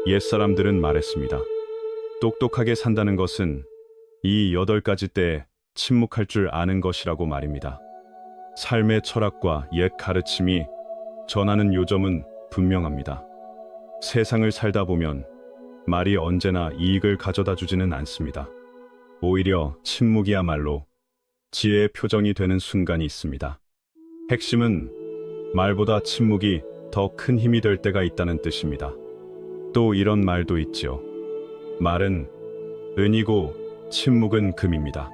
옛사람들은 말했습니다. 똑똑하게 산다는 것은 이 8가지 때에 침묵할 줄 아는 것이라고 말입니다. 삶의 철학과 옛 가르침이 전하는 요점은 분명합니다. 세상을 살다 보면 말이 언제나 이익을 가져다 주지는 않습니다. 오히려 침묵이야말로 지혜의 표정이 되는 순간이 있습니다. 핵심은 말보다 침묵이 더 큰 힘이 될 때가 있다는 뜻입니다. 또 이런 말도 있지요. 말은 은이고 침묵은 금입니다.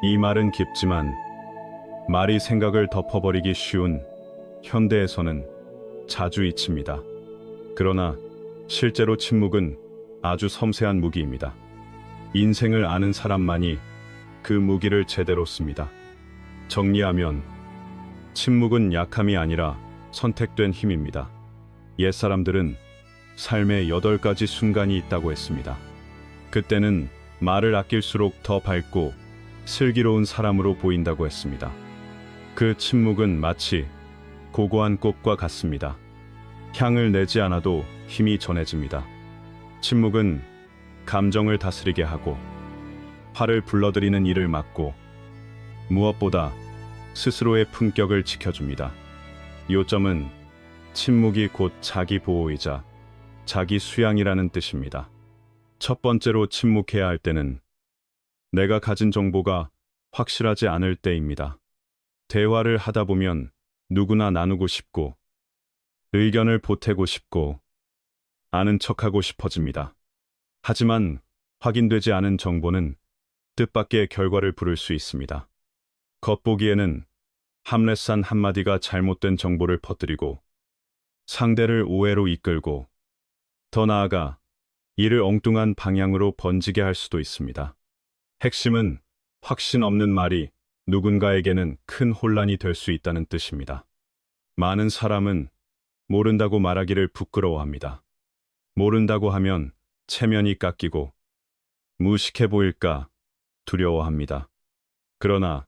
이 말은 깊지만 말이 생각을 덮어버리기 쉬운 현대에서는 자주 잊힙니다. 그러나 실제로 침묵은 아주 섬세한 무기입니다. 인생을 아는 사람만이 그 무기를 제대로 씁니다. 정리하면 침묵은 약함이 아니라 선택된 힘입니다. 옛사람들은 삶의 8가지 순간이 있다고 했습니다. 그때는 말을 아낄수록 더 밝고 슬기로운 사람으로 보인다고 했습니다. 그 침묵은 마치 고고한 꽃과 같습니다. 향을 내지 않아도 힘이 전해집니다. 침묵은 감정을 다스리게 하고 화를 불러들이는 일을 막고 무엇보다 스스로의 품격을 지켜줍니다. 요점은 침묵이 곧 자기 보호이자 자기 수양이라는 뜻입니다. 첫 번째로 침묵해야 할 때는 내가 가진 정보가 확실하지 않을 때입니다. 대화를 하다 보면 누구나 나누고 싶고 의견을 보태고 싶고 아는 척하고 싶어집니다. 하지만 확인되지 않은 정보는 뜻밖의 결과를 부를 수 있습니다. 겉보기에는 함례산 한마디가 잘못된 정보를 퍼뜨리고 상대를 오해로 이끌고 더 나아가 이를 엉뚱한 방향으로 번지게 할 수도 있습니다. 핵심은 확신 없는 말이 누군가에게는 큰 혼란이 될 수 있다는 뜻입니다. 많은 사람은 모른다고 말하기를 부끄러워합니다. 모른다고 하면 체면이 깎이고 무식해 보일까 두려워합니다. 그러나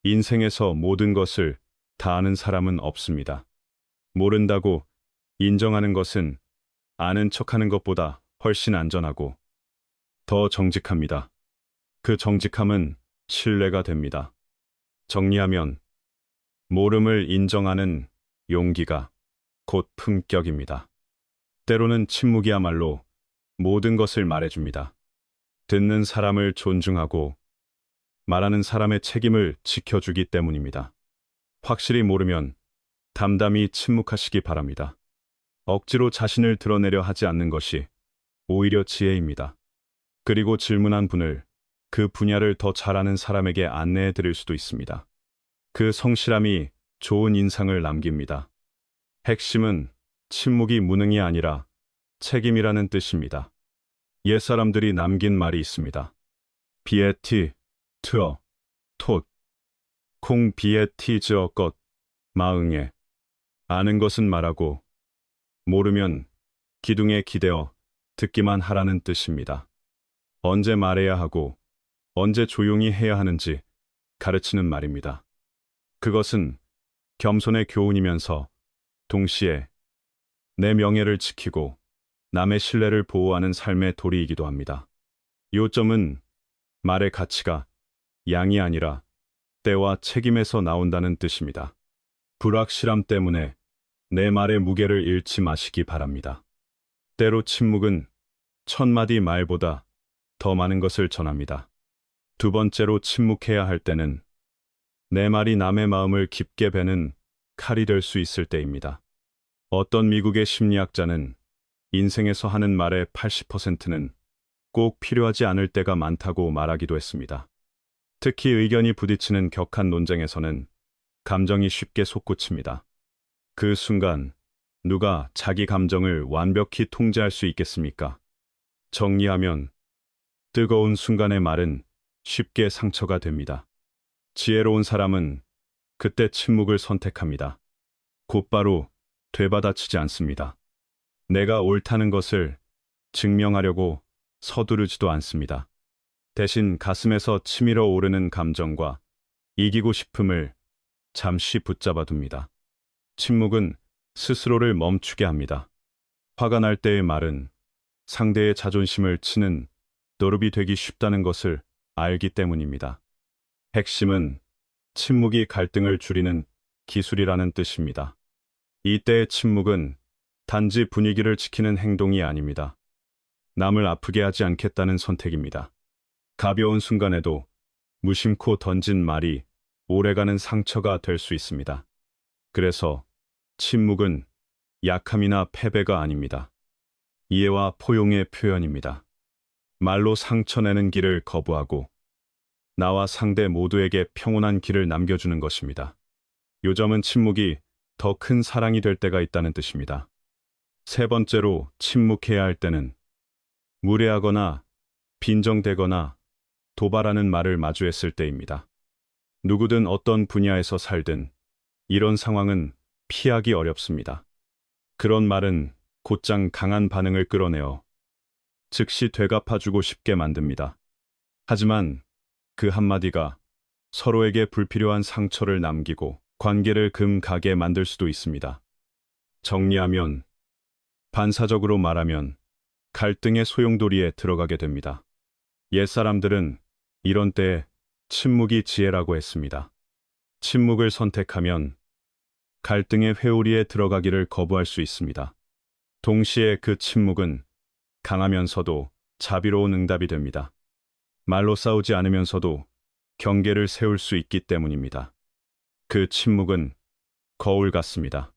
인생에서 모든 것을 다 아는 사람은 없습니다. 모른다고 인정하는 것은 아는 척하는 것보다 훨씬 안전하고 더 정직합니다. 그 정직함은 신뢰가 됩니다. 정리하면 모름을 인정하는 용기가 곧 품격입니다. 때로는 침묵이야말로 모든 것을 말해줍니다. 듣는 사람을 존중하고 말하는 사람의 책임을 지켜주기 때문입니다. 확실히 모르면 담담히 침묵하시기 바랍니다. 억지로 자신을 드러내려 하지 않는 것이 오히려 지혜입니다. 그리고 질문한 분을 그 분야를 더 잘 아는 사람에게 안내해 드릴 수도 있습니다. 그 성실함이 좋은 인상을 남깁니다. 핵심은 침묵이 무능이 아니라 책임이라는 뜻입니다. 옛사람들이 남긴 말이 있습니다. 비에티, 트어, 톳, 콩 비에티즈어 것, 마응에. 아는 것은 말하고 모르면 기둥에 기대어 듣기만 하라는 뜻입니다. 언제 말해야 하고 언제 조용히 해야 하는지 가르치는 말입니다. 그것은 겸손의 교훈이면서 동시에 내 명예를 지키고 남의 신뢰를 보호하는 삶의 도리이기도 합니다. 요점은 말의 가치가 양이 아니라 때와 책임에서 나온다는 뜻입니다. 불확실함 때문에 내 말의 무게를 잃지 마시기 바랍니다. 때로 침묵은 1000마디 말보다 더 많은 것을 전합니다. 두 번째로 침묵해야 할 때는 내 말이 남의 마음을 깊게 베는 칼이 될 수 있을 때입니다. 어떤 미국의 심리학자는 인생에서 하는 말의 80%는 꼭 필요하지 않을 때가 많다고 말하기도 했습니다. 특히 의견이 부딪히는 격한 논쟁에서는 감정이 쉽게 솟구칩니다. 그 순간 누가 자기 감정을 완벽히 통제할 수 있겠습니까? 정리하면 뜨거운 순간의 말은 쉽게 상처가 됩니다. 지혜로운 사람은 그때 침묵을 선택합니다. 곧바로 되받아치지 않습니다. 내가 옳다는 것을 증명하려고 서두르지도 않습니다. 대신 가슴에서 치밀어 오르는 감정과 이기고 싶음을 잠시 붙잡아 둡니다. 침묵은 스스로를 멈추게 합니다. 화가 날 때의 말은 상대의 자존심을 치는 노름이 되기 쉽다는 것을 알기 때문입니다. 핵심은 침묵이 갈등을 줄이는 기술이라는 뜻입니다. 이때의 침묵은 단지 분위기를 지키는 행동이 아닙니다. 남을 아프게 하지 않겠다는 선택입니다. 가벼운 순간에도 무심코 던진 말이 오래가는 상처가 될 수 있습니다. 그래서 침묵은 약함이나 패배가 아닙니다. 이해와 포용의 표현입니다. 말로 상처내는 길을 거부하고 나와 상대 모두에게 평온한 길을 남겨주는 것입니다. 요점은 침묵이 더 큰 사랑이 될 때가 있다는 뜻입니다. 세 번째로 침묵해야 할 때는 무례하거나 빈정대거나 도발하는 말을 마주했을 때입니다. 누구든 어떤 분야에서 살든 이런 상황은 피하기 어렵습니다. 그런 말은 곧장 강한 반응을 끌어내어 즉시 되갚아주고 싶게 만듭니다. 하지만 그 한마디가 서로에게 불필요한 상처를 남기고 관계를 금가게 만들 수도 있습니다. 정리하면, 반사적으로 말하면 갈등의 소용돌이에 들어가게 됩니다. 옛사람들은 이런 때에 침묵이 지혜라고 했습니다. 침묵을 선택하면 갈등의 회오리에 들어가기를 거부할 수 있습니다. 동시에 그 침묵은 강하면서도 자비로운 응답이 됩니다. 말로 싸우지 않으면서도 경계를 세울 수 있기 때문입니다. 그 침묵은 거울 같습니다.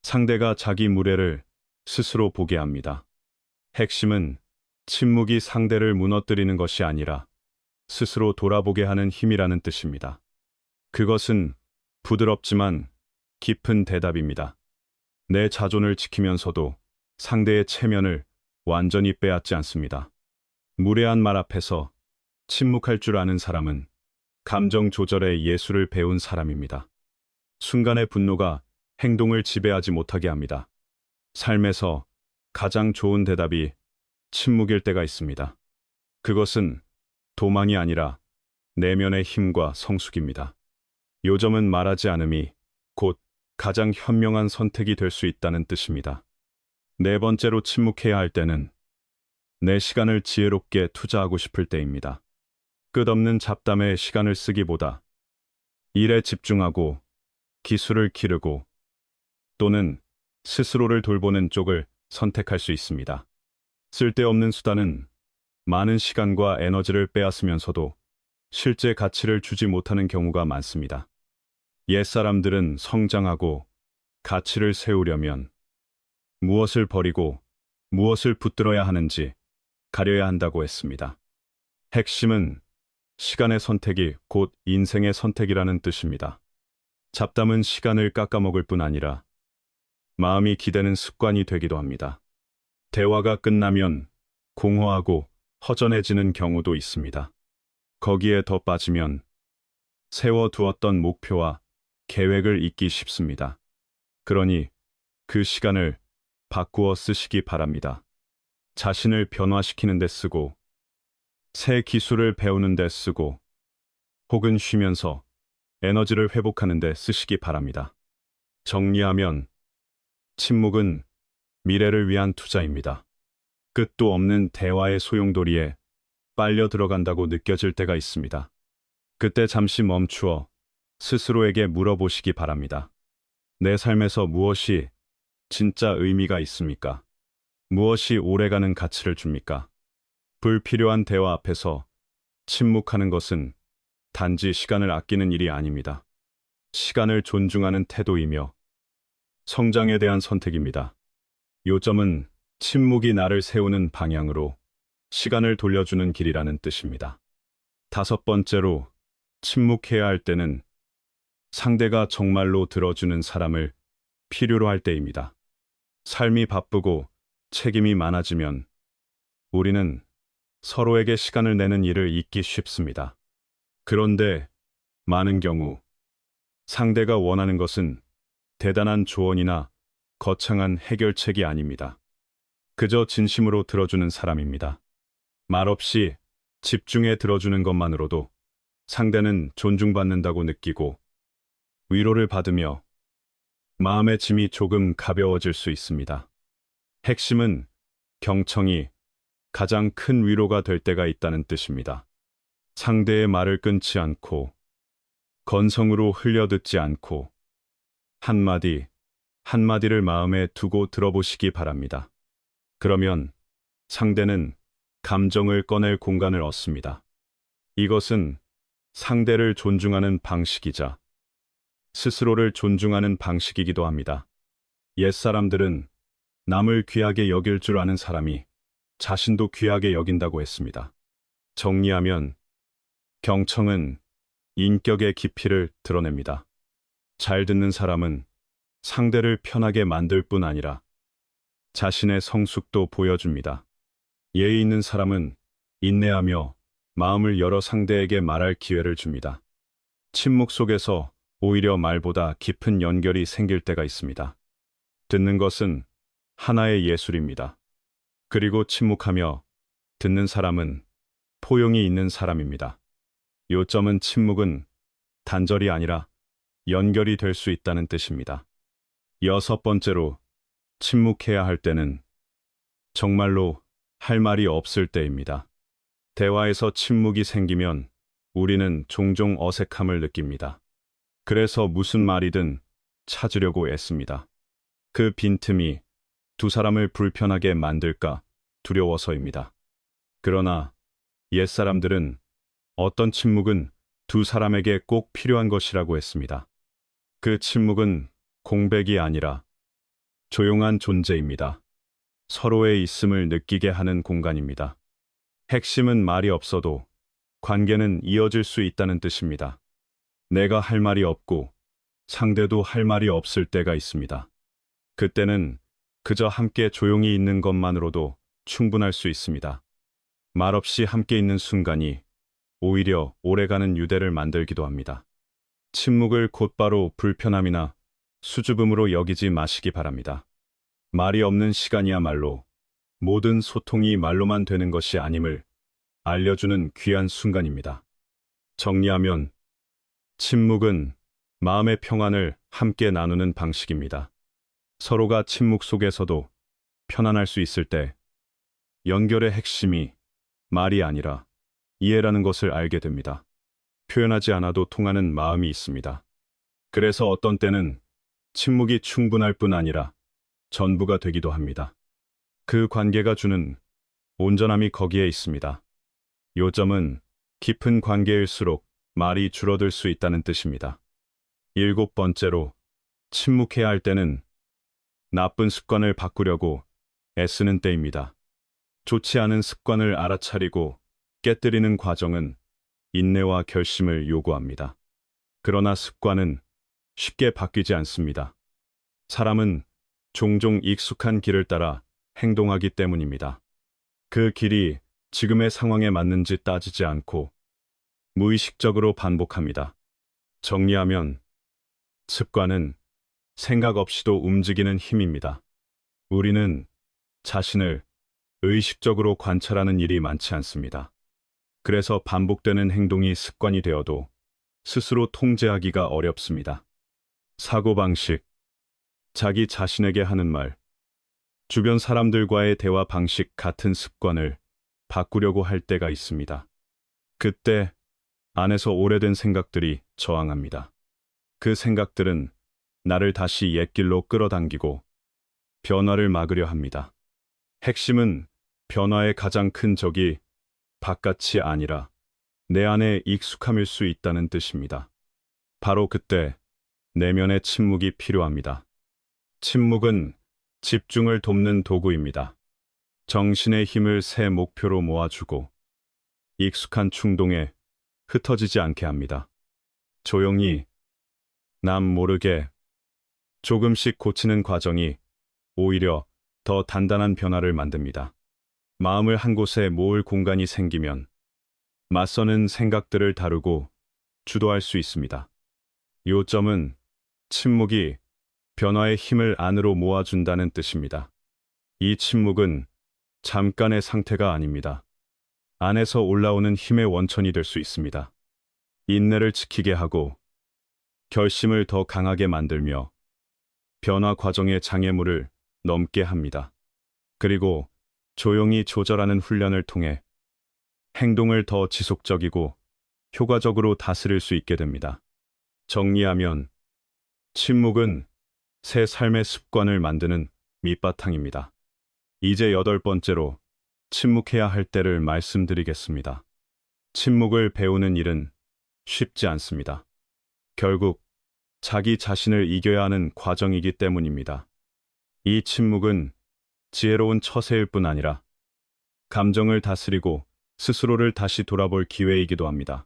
상대가 자기 무례를 스스로 보게 합니다. 핵심은 침묵이 상대를 무너뜨리는 것이 아니라 스스로 돌아보게 하는 힘이라는 뜻입니다. 그것은 부드럽지만 깊은 대답입니다. 내 자존을 지키면서도 상대의 체면을 완전히 빼앗지 않습니다. 무례한 말 앞에서 침묵할 줄 아는 사람은 감정 조절의 예술을 배운 사람입니다. 순간의 분노가 행동을 지배하지 못하게 합니다. 삶에서 가장 좋은 대답이 침묵일 때가 있습니다. 그것은 도망이 아니라 내면의 힘과 성숙입니다. 요점은 말하지 않음이 곧 가장 현명한 선택이 될 수 있다는 뜻입니다. 네 번째로 침묵해야 할 때는 내 시간을 지혜롭게 투자하고 싶을 때입니다. 끝없는 잡담에 시간을 쓰기보다 일에 집중하고 기술을 기르고 또는 스스로를 돌보는 쪽을 선택할 수 있습니다. 쓸데없는 수단은 많은 시간과 에너지를 빼앗으면서도 실제 가치를 주지 못하는 경우가 많습니다. 옛사람들은 성장하고 가치를 세우려면 무엇을 버리고 무엇을 붙들어야 하는지 가려야 한다고 했습니다. 핵심은 시간의 선택이 곧 인생의 선택이라는 뜻입니다. 잡담은 시간을 깎아먹을 뿐 아니라 마음이 기대는 습관이 되기도 합니다. 대화가 끝나면 공허하고 허전해지는 경우도 있습니다. 거기에 더 빠지면 세워두었던 목표와 계획을 잊기 쉽습니다. 그러니 그 시간을 바꾸어 쓰시기 바랍니다. 자신을 변화시키는 데 쓰고, 새 기술을 배우는 데 쓰고, 혹은 쉬면서 에너지를 회복하는 데 쓰시기 바랍니다. 정리하면 침묵은 미래를 위한 투자입니다. 끝도 없는 대화의 소용돌이에 빨려 들어간다고 느껴질 때가 있습니다. 그때 잠시 멈추어 스스로에게 물어보시기 바랍니다. 내 삶에서 무엇이 진짜 의미가 있습니까? 무엇이 오래가는 가치를 줍니까? 불필요한 대화 앞에서 침묵하는 것은 단지 시간을 아끼는 일이 아닙니다. 시간을 존중하는 태도이며 성장에 대한 선택입니다. 요점은 침묵이 나를 세우는 방향으로 시간을 돌려주는 길이라는 뜻입니다. 다섯 번째로 침묵해야 할 때는 상대가 정말로 들어주는 사람을 필요로 할 때입니다. 삶이 바쁘고 책임이 많아지면 우리는 서로에게 시간을 내는 일을 잊기 쉽습니다. 그런데 많은 경우 상대가 원하는 것은 대단한 조언이나 거창한 해결책이 아닙니다. 그저 진심으로 들어주는 사람입니다. 말없이 집중해 들어주는 것만으로도 상대는 존중받는다고 느끼고 위로를 받으며 마음의 짐이 조금 가벼워질 수 있습니다. 핵심은 경청이 가장 큰 위로가 될 때가 있다는 뜻입니다. 상대의 말을 끊지 않고, 건성으로 흘려듣지 않고, 한마디, 한마디를 마음에 두고 들어보시기 바랍니다. 그러면 상대는 감정을 꺼낼 공간을 얻습니다. 이것은 상대를 존중하는 방식이자 스스로를 존중하는 방식이기도 합니다. 옛사람들은 남을 귀하게 여길 줄 아는 사람이 자신도 귀하게 여긴다고 했습니다. 정리하면 경청은 인격의 깊이를 드러냅니다. 잘 듣는 사람은 상대를 편하게 만들 뿐 아니라 자신의 성숙도 보여줍니다. 예의 있는 사람은 인내하며 마음을 열어 상대에게 말할 기회를 줍니다. 침묵 속에서 오히려 말보다 깊은 연결이 생길 때가 있습니다. 듣는 것은 하나의 예술입니다. 그리고 침묵하며 듣는 사람은 포용이 있는 사람입니다. 요점은 침묵은 단절이 아니라 연결이 될 수 있다는 뜻입니다. 여섯 번째로, 침묵해야 할 때는 정말로 할 말이 없을 때입니다. 대화에서 침묵이 생기면 우리는 종종 어색함을 느낍니다. 그래서 무슨 말이든 찾으려고 애씁니다. 그 빈틈이 두 사람을 불편하게 만들까 두려워서입니다. 그러나 옛사람들은 어떤 침묵은 두 사람에게 꼭 필요한 것이라고 했습니다. 그 침묵은 공백이 아니라 조용한 존재입니다. 서로의 있음을 느끼게 하는 공간입니다. 핵심은 말이 없어도 관계는 이어질 수 있다는 뜻입니다. 내가 할 말이 없고 상대도 할 말이 없을 때가 있습니다. 그때는 그저 함께 조용히 있는 것만으로도 충분할 수 있습니다. 말없이 함께 있는 순간이 오히려 오래가는 유대를 만들기도 합니다. 침묵을 곧바로 불편함이나 수줍음으로 여기지 마시기 바랍니다. 말이 없는 시간이야말로 모든 소통이 말로만 되는 것이 아님을 알려주는 귀한 순간입니다. 정리하면 침묵은 마음의 평안을 함께 나누는 방식입니다. 서로가 침묵 속에서도 편안할 수 있을 때 연결의 핵심이 말이 아니라 이해라는 것을 알게 됩니다. 표현하지 않아도 통하는 마음이 있습니다. 그래서 어떤 때는 침묵이 충분할 뿐 아니라 전부가 되기도 합니다. 그 관계가 주는 온전함이 거기에 있습니다. 요점은 깊은 관계일수록 말이 줄어들 수 있다는 뜻입니다. 일곱 번째로, 침묵해야 할 때는 나쁜 습관을 바꾸려고 애쓰는 때입니다. 좋지 않은 습관을 알아차리고 깨뜨리는 과정은 인내와 결심을 요구합니다. 그러나 습관은 쉽게 바뀌지 않습니다. 사람은 종종 익숙한 길을 따라 행동하기 때문입니다. 그 길이 지금의 상황에 맞는지 따지지 않고 무의식적으로 반복합니다. 정리하면 습관은 생각 없이도 움직이는 힘입니다. 우리는 자신을 의식적으로 관찰하는 일이 많지 않습니다. 그래서 반복되는 행동이 습관이 되어도 스스로 통제하기가 어렵습니다. 사고방식, 자기 자신에게 하는 말, 주변 사람들과의 대화 방식 같은 습관을 바꾸려고 할 때가 있습니다. 그때 안에서 오래된 생각들이 저항합니다. 그 생각들은 나를 다시 옛길로 끌어당기고 변화를 막으려 합니다. 핵심은 변화의 가장 큰 적이 바깥이 아니라 내 안에 익숙함일 수 있다는 뜻입니다. 바로 그때 내면의 침묵이 필요합니다. 침묵은 집중을 돕는 도구입니다. 정신의 힘을 새 목표로 모아주고 익숙한 충동에 흩어지지 않게 합니다. 조용히 남 모르게 조금씩 고치는 과정이 오히려 더 단단한 변화를 만듭니다. 마음을 한 곳에 모을 공간이 생기면 맞서는 생각들을 다루고 주도할 수 있습니다. 요점은 침묵이 변화의 힘을 안으로 모아준다는 뜻입니다. 이 침묵은 잠깐의 상태가 아닙니다. 안에서 올라오는 힘의 원천이 될 수 있습니다. 인내를 지키게 하고 결심을 더 강하게 만들며 변화 과정의 장애물을 넘게 합니다. 그리고 조용히 조절하는 훈련을 통해 행동을 더 지속적이고 효과적으로 다스릴 수 있게 됩니다. 정리하면 침묵은 새 삶의 습관을 만드는 밑바탕입니다. 이제 8번째로 침묵해야 할 때를 말씀드리겠습니다. 침묵을 배우는 일은 쉽지 않습니다. 결국 자기 자신을 이겨야 하는 과정이기 때문입니다. 이 침묵은 지혜로운 처세일 뿐 아니라 감정을 다스리고 스스로를 다시 돌아볼 기회이기도 합니다.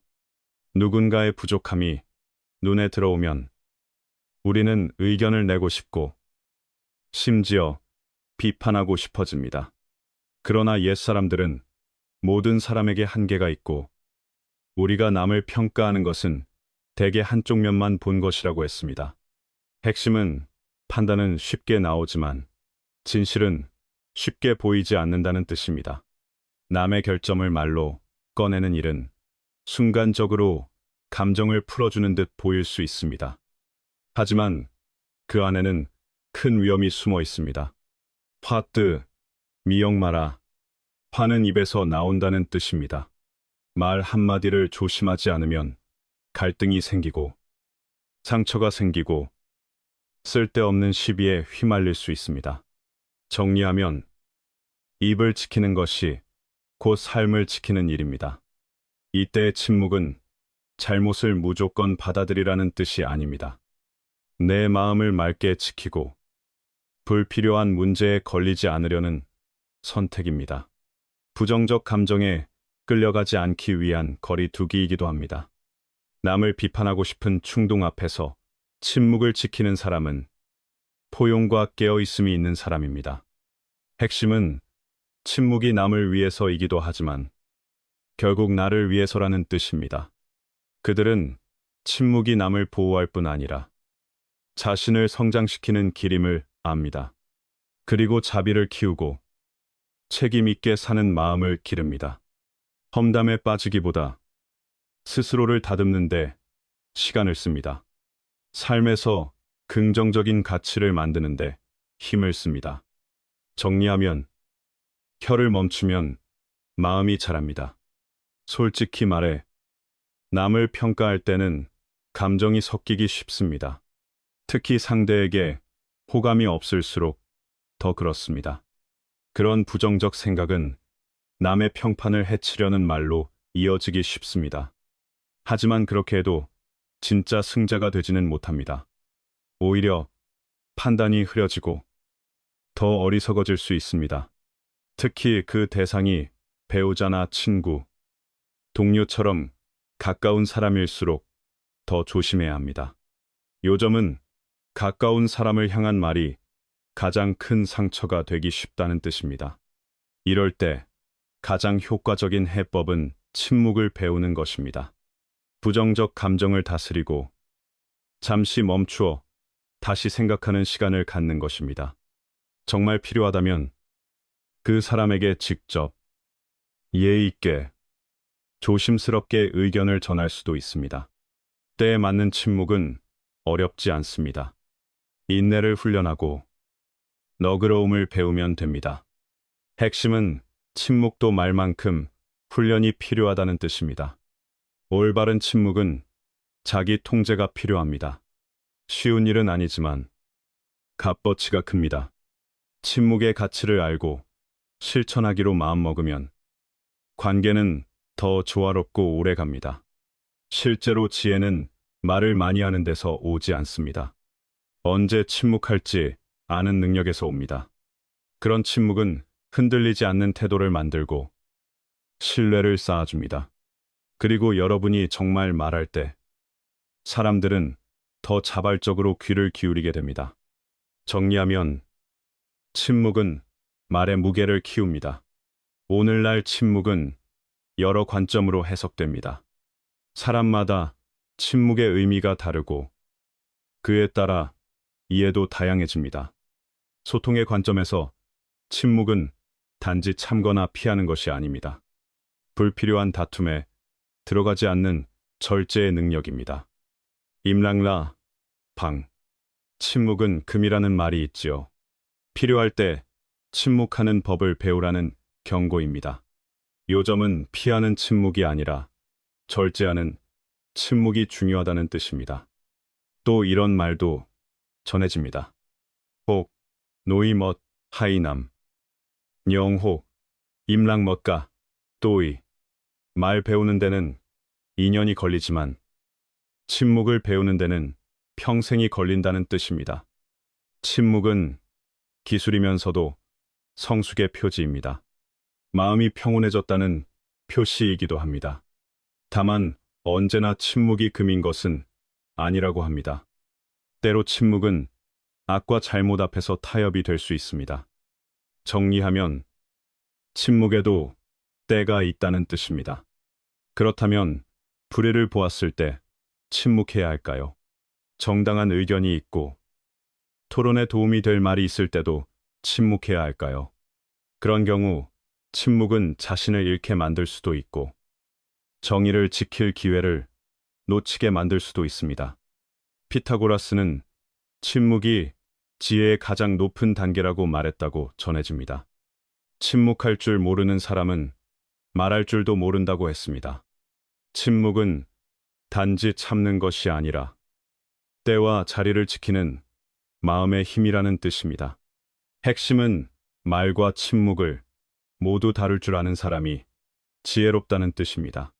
누군가의 부족함이 눈에 들어오면 우리는 의견을 내고 싶고 심지어 비판하고 싶어집니다. 그러나 옛사람들은 모든 사람에게 한계가 있고 우리가 남을 평가하는 것은 대개 한쪽 면만 본 것이라고 했습니다. 핵심은 판단은 쉽게 나오지만 진실은 쉽게 보이지 않는다는 뜻입니다. 남의 결점을 말로 꺼내는 일은 순간적으로 감정을 풀어주는 듯 보일 수 있습니다. 하지만 그 안에는 큰 위험이 숨어 있습니다. 화뜨, 미역마라, 화는 입에서 나온다는 뜻입니다. 말 한마디를 조심하지 않으면 갈등이 생기고 상처가 생기고 쓸데없는 시비에 휘말릴 수 있습니다. 정리하면 입을 지키는 것이 곧 삶을 지키는 일입니다. 이때의 침묵은 잘못을 무조건 받아들이라는 뜻이 아닙니다. 내 마음을 맑게 지키고 불필요한 문제에 걸리지 않으려는 선택입니다. 부정적 감정에 끌려가지 않기 위한 거리두기이기도 합니다. 남을 비판하고 싶은 충동 앞에서 침묵을 지키는 사람은 포용과 깨어있음이 있는 사람입니다. 핵심은 침묵이 남을 위해서이기도 하지만 결국 나를 위해서라는 뜻입니다. 그들은 침묵이 남을 보호할 뿐 아니라 자신을 성장시키는 길임을 압니다. 그리고 자비를 키우고 책임 있게 사는 마음을 기릅니다. 험담에 빠지기보다 스스로를 다듬는데 시간을 씁니다. 삶에서 긍정적인 가치를 만드는데 힘을 씁니다. 정리하면 혀를 멈추면 마음이 자랍니다. 솔직히 말해 남을 평가할 때는 감정이 섞이기 쉽습니다. 특히 상대에게 호감이 없을수록 더 그렇습니다. 그런 부정적 생각은 남의 평판을 해치려는 말로 이어지기 쉽습니다. 하지만 그렇게 해도 진짜 승자가 되지는 못합니다. 오히려 판단이 흐려지고 더 어리석어질 수 있습니다. 특히 그 대상이 배우자나 친구, 동료처럼 가까운 사람일수록 더 조심해야 합니다. 요점은 가까운 사람을 향한 말이 가장 큰 상처가 되기 쉽다는 뜻입니다. 이럴 때 가장 효과적인 해법은 침묵을 배우는 것입니다. 부정적 감정을 다스리고 잠시 멈추어 다시 생각하는 시간을 갖는 것입니다. 정말 필요하다면 그 사람에게 직접 예의 있게 조심스럽게 의견을 전할 수도 있습니다. 때에 맞는 침묵은 어렵지 않습니다. 인내를 훈련하고 너그러움을 배우면 됩니다. 핵심은 침묵도 말만큼 훈련이 필요하다는 뜻입니다. 올바른 침묵은 자기 통제가 필요합니다. 쉬운 일은 아니지만 값어치가 큽니다. 침묵의 가치를 알고 실천하기로 마음먹으면 관계는 더 조화롭고 오래 갑니다. 실제로 지혜는 말을 많이 하는 데서 오지 않습니다. 언제 침묵할지 아는 능력에서 옵니다. 그런 침묵은 흔들리지 않는 태도를 만들고 신뢰를 쌓아줍니다. 그리고 여러분이 정말 말할 때 사람들은 더 자발적으로 귀를 기울이게 됩니다. 정리하면 침묵은 말의 무게를 키웁니다. 오늘날 침묵은 여러 관점으로 해석됩니다. 사람마다 침묵의 의미가 다르고 그에 따라 이해도 다양해집니다. 소통의 관점에서 침묵은 단지 참거나 피하는 것이 아닙니다. 불필요한 다툼에 들어가지 않는 절제의 능력입니다. 임랑라, 방. 침묵은 금이라는 말이 있지요. 필요할 때 침묵하는 법을 배우라는 경고입니다. 요점은 피하는 침묵이 아니라 절제하는 침묵이 중요하다는 뜻입니다. 또 이런 말도 전해집니다. 혹, 노이멋, 하이남, 영호, 임랑멋가, 또이. 말 배우는 데는 2년이 걸리지만 침묵을 배우는 데는 평생이 걸린다는 뜻입니다. 침묵은 기술이면서도 성숙의 표지입니다. 마음이 평온해졌다는 표시이기도 합니다. 다만 언제나 침묵이 금인 것은 아니라고 합니다. 때로 침묵은 악과 잘못 앞에서 타협이 될 수 있습니다. 정리하면 침묵에도 때가 있다는 뜻입니다. 그렇다면 불의를 보았을 때 침묵해야 할까요? 정당한 의견이 있고 토론에 도움이 될 말이 있을 때도 침묵해야 할까요? 그런 경우 침묵은 자신을 잃게 만들 수도 있고 정의를 지킬 기회를 놓치게 만들 수도 있습니다. 피타고라스는 침묵이 지혜의 가장 높은 단계라고 말했다고 전해집니다. 침묵할 줄 모르는 사람은 말할 줄도 모른다고 했습니다. 침묵은 단지 참는 것이 아니라 때와 자리를 지키는 마음의 힘이라는 뜻입니다. 핵심은 말과 침묵을 모두 다룰 줄 아는 사람이 지혜롭다는 뜻입니다.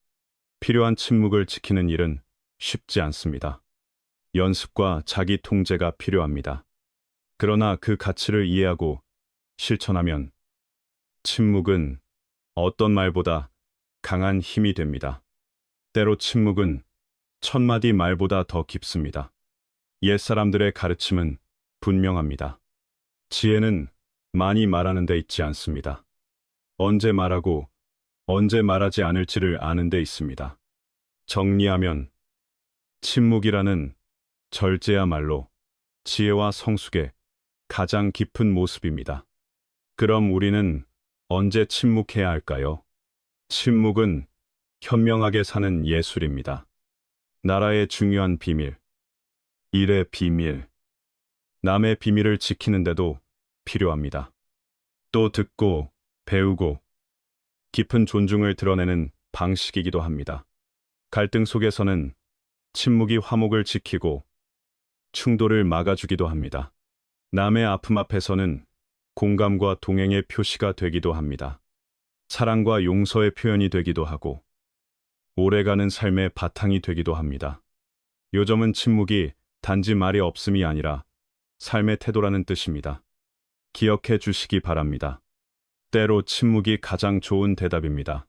필요한 침묵을 지키는 일은 쉽지 않습니다. 연습과 자기 통제가 필요합니다. 그러나 그 가치를 이해하고 실천하면 침묵은 어떤 말보다 강한 힘이 됩니다. 때로 침묵은 1000마디 말보다 더 깊습니다. 옛사람들의 가르침은 분명합니다. 지혜는 많이 말하는 데 있지 않습니다. 언제 말하고 언제 말하지 않을지를 아는 데 있습니다. 정리하면 침묵이라는 절제야말로 지혜와 성숙의 가장 깊은 모습입니다. 그럼 우리는 언제 침묵해야 할까요? 침묵은 현명하게 사는 예술입니다. 나라의 중요한 비밀, 일의 비밀, 남의 비밀을 지키는데도 필요합니다. 또 듣고, 배우고, 깊은 존중을 드러내는 방식이기도 합니다. 갈등 속에서는 침묵이 화목을 지키고 충돌을 막아주기도 합니다. 남의 아픔 앞에서는 공감과 동행의 표시가 되기도 합니다. 사랑과 용서의 표현이 되기도 하고 오래가는 삶의 바탕이 되기도 합니다. 요점은 침묵이 단지 말이 없음이 아니라 삶의 태도라는 뜻입니다. 기억해 주시기 바랍니다. 때로 침묵이 가장 좋은 대답입니다.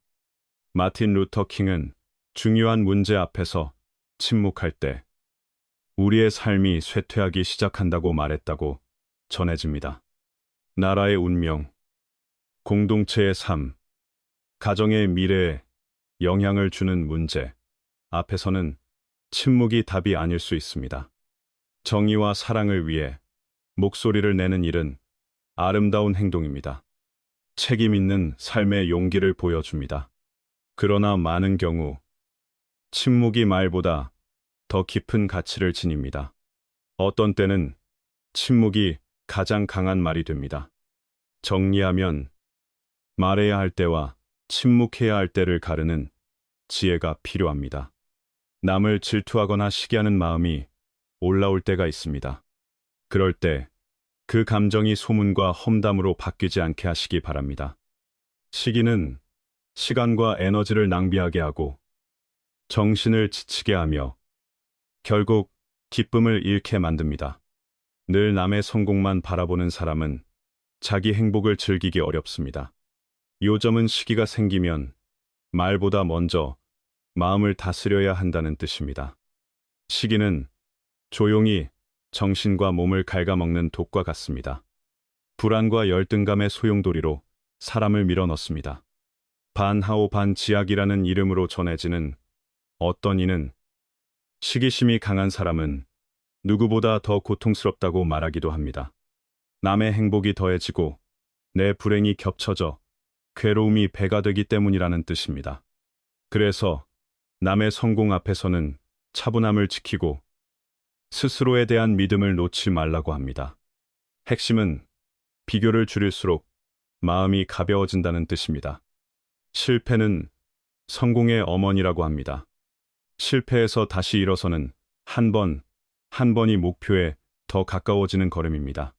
마틴 루터 킹은 중요한 문제 앞에서 침묵할 때 우리의 삶이 쇠퇴하기 시작한다고 말했다고 전해집니다. 나라의 운명, 공동체의 삶, 가정의 미래에 영향을 주는 문제 앞에서는 침묵이 답이 아닐 수 있습니다. 정의와 사랑을 위해 목소리를 내는 일은 아름다운 행동입니다. 책임 있는 삶의 용기를 보여줍니다. 그러나 많은 경우 침묵이 말보다 더 깊은 가치를 지닙니다. 어떤 때는 침묵이 가장 강한 말이 됩니다. 정리하면 말해야 할 때와 침묵해야 할 때를 가르는 지혜가 필요합니다. 남을 질투하거나 시기하는 마음이 올라올 때가 있습니다. 그럴 때 그 감정이 소문과 험담으로 바뀌지 않게 하시기 바랍니다. 시기는 시간과 에너지를 낭비하게 하고 정신을 지치게 하며 결국 기쁨을 잃게 만듭니다. 늘 남의 성공만 바라보는 사람은 자기 행복을 즐기기 어렵습니다. 요점은 시기가 생기면 말보다 먼저 마음을 다스려야 한다는 뜻입니다. 시기는 조용히 정신과 몸을 갉아먹는 독과 같습니다. 불안과 열등감의 소용돌이로 사람을 밀어넣습니다. 반하오 반지악이라는 이름으로 전해지는 어떤 이는 시기심이 강한 사람은 누구보다 더 고통스럽다고 말하기도 합니다. 남의 행복이 더해지고 내 불행이 겹쳐져 괴로움이 배가 되기 때문이라는 뜻입니다. 그래서 남의 성공 앞에서는 차분함을 지키고 스스로에 대한 믿음을 놓지 말라고 합니다. 핵심은 비교를 줄일수록 마음이 가벼워진다는 뜻입니다. 실패는 성공의 어머니라고 합니다. 실패해서 다시 일어서는 한 번, 한 번이 목표에 더 가까워지는 걸음입니다.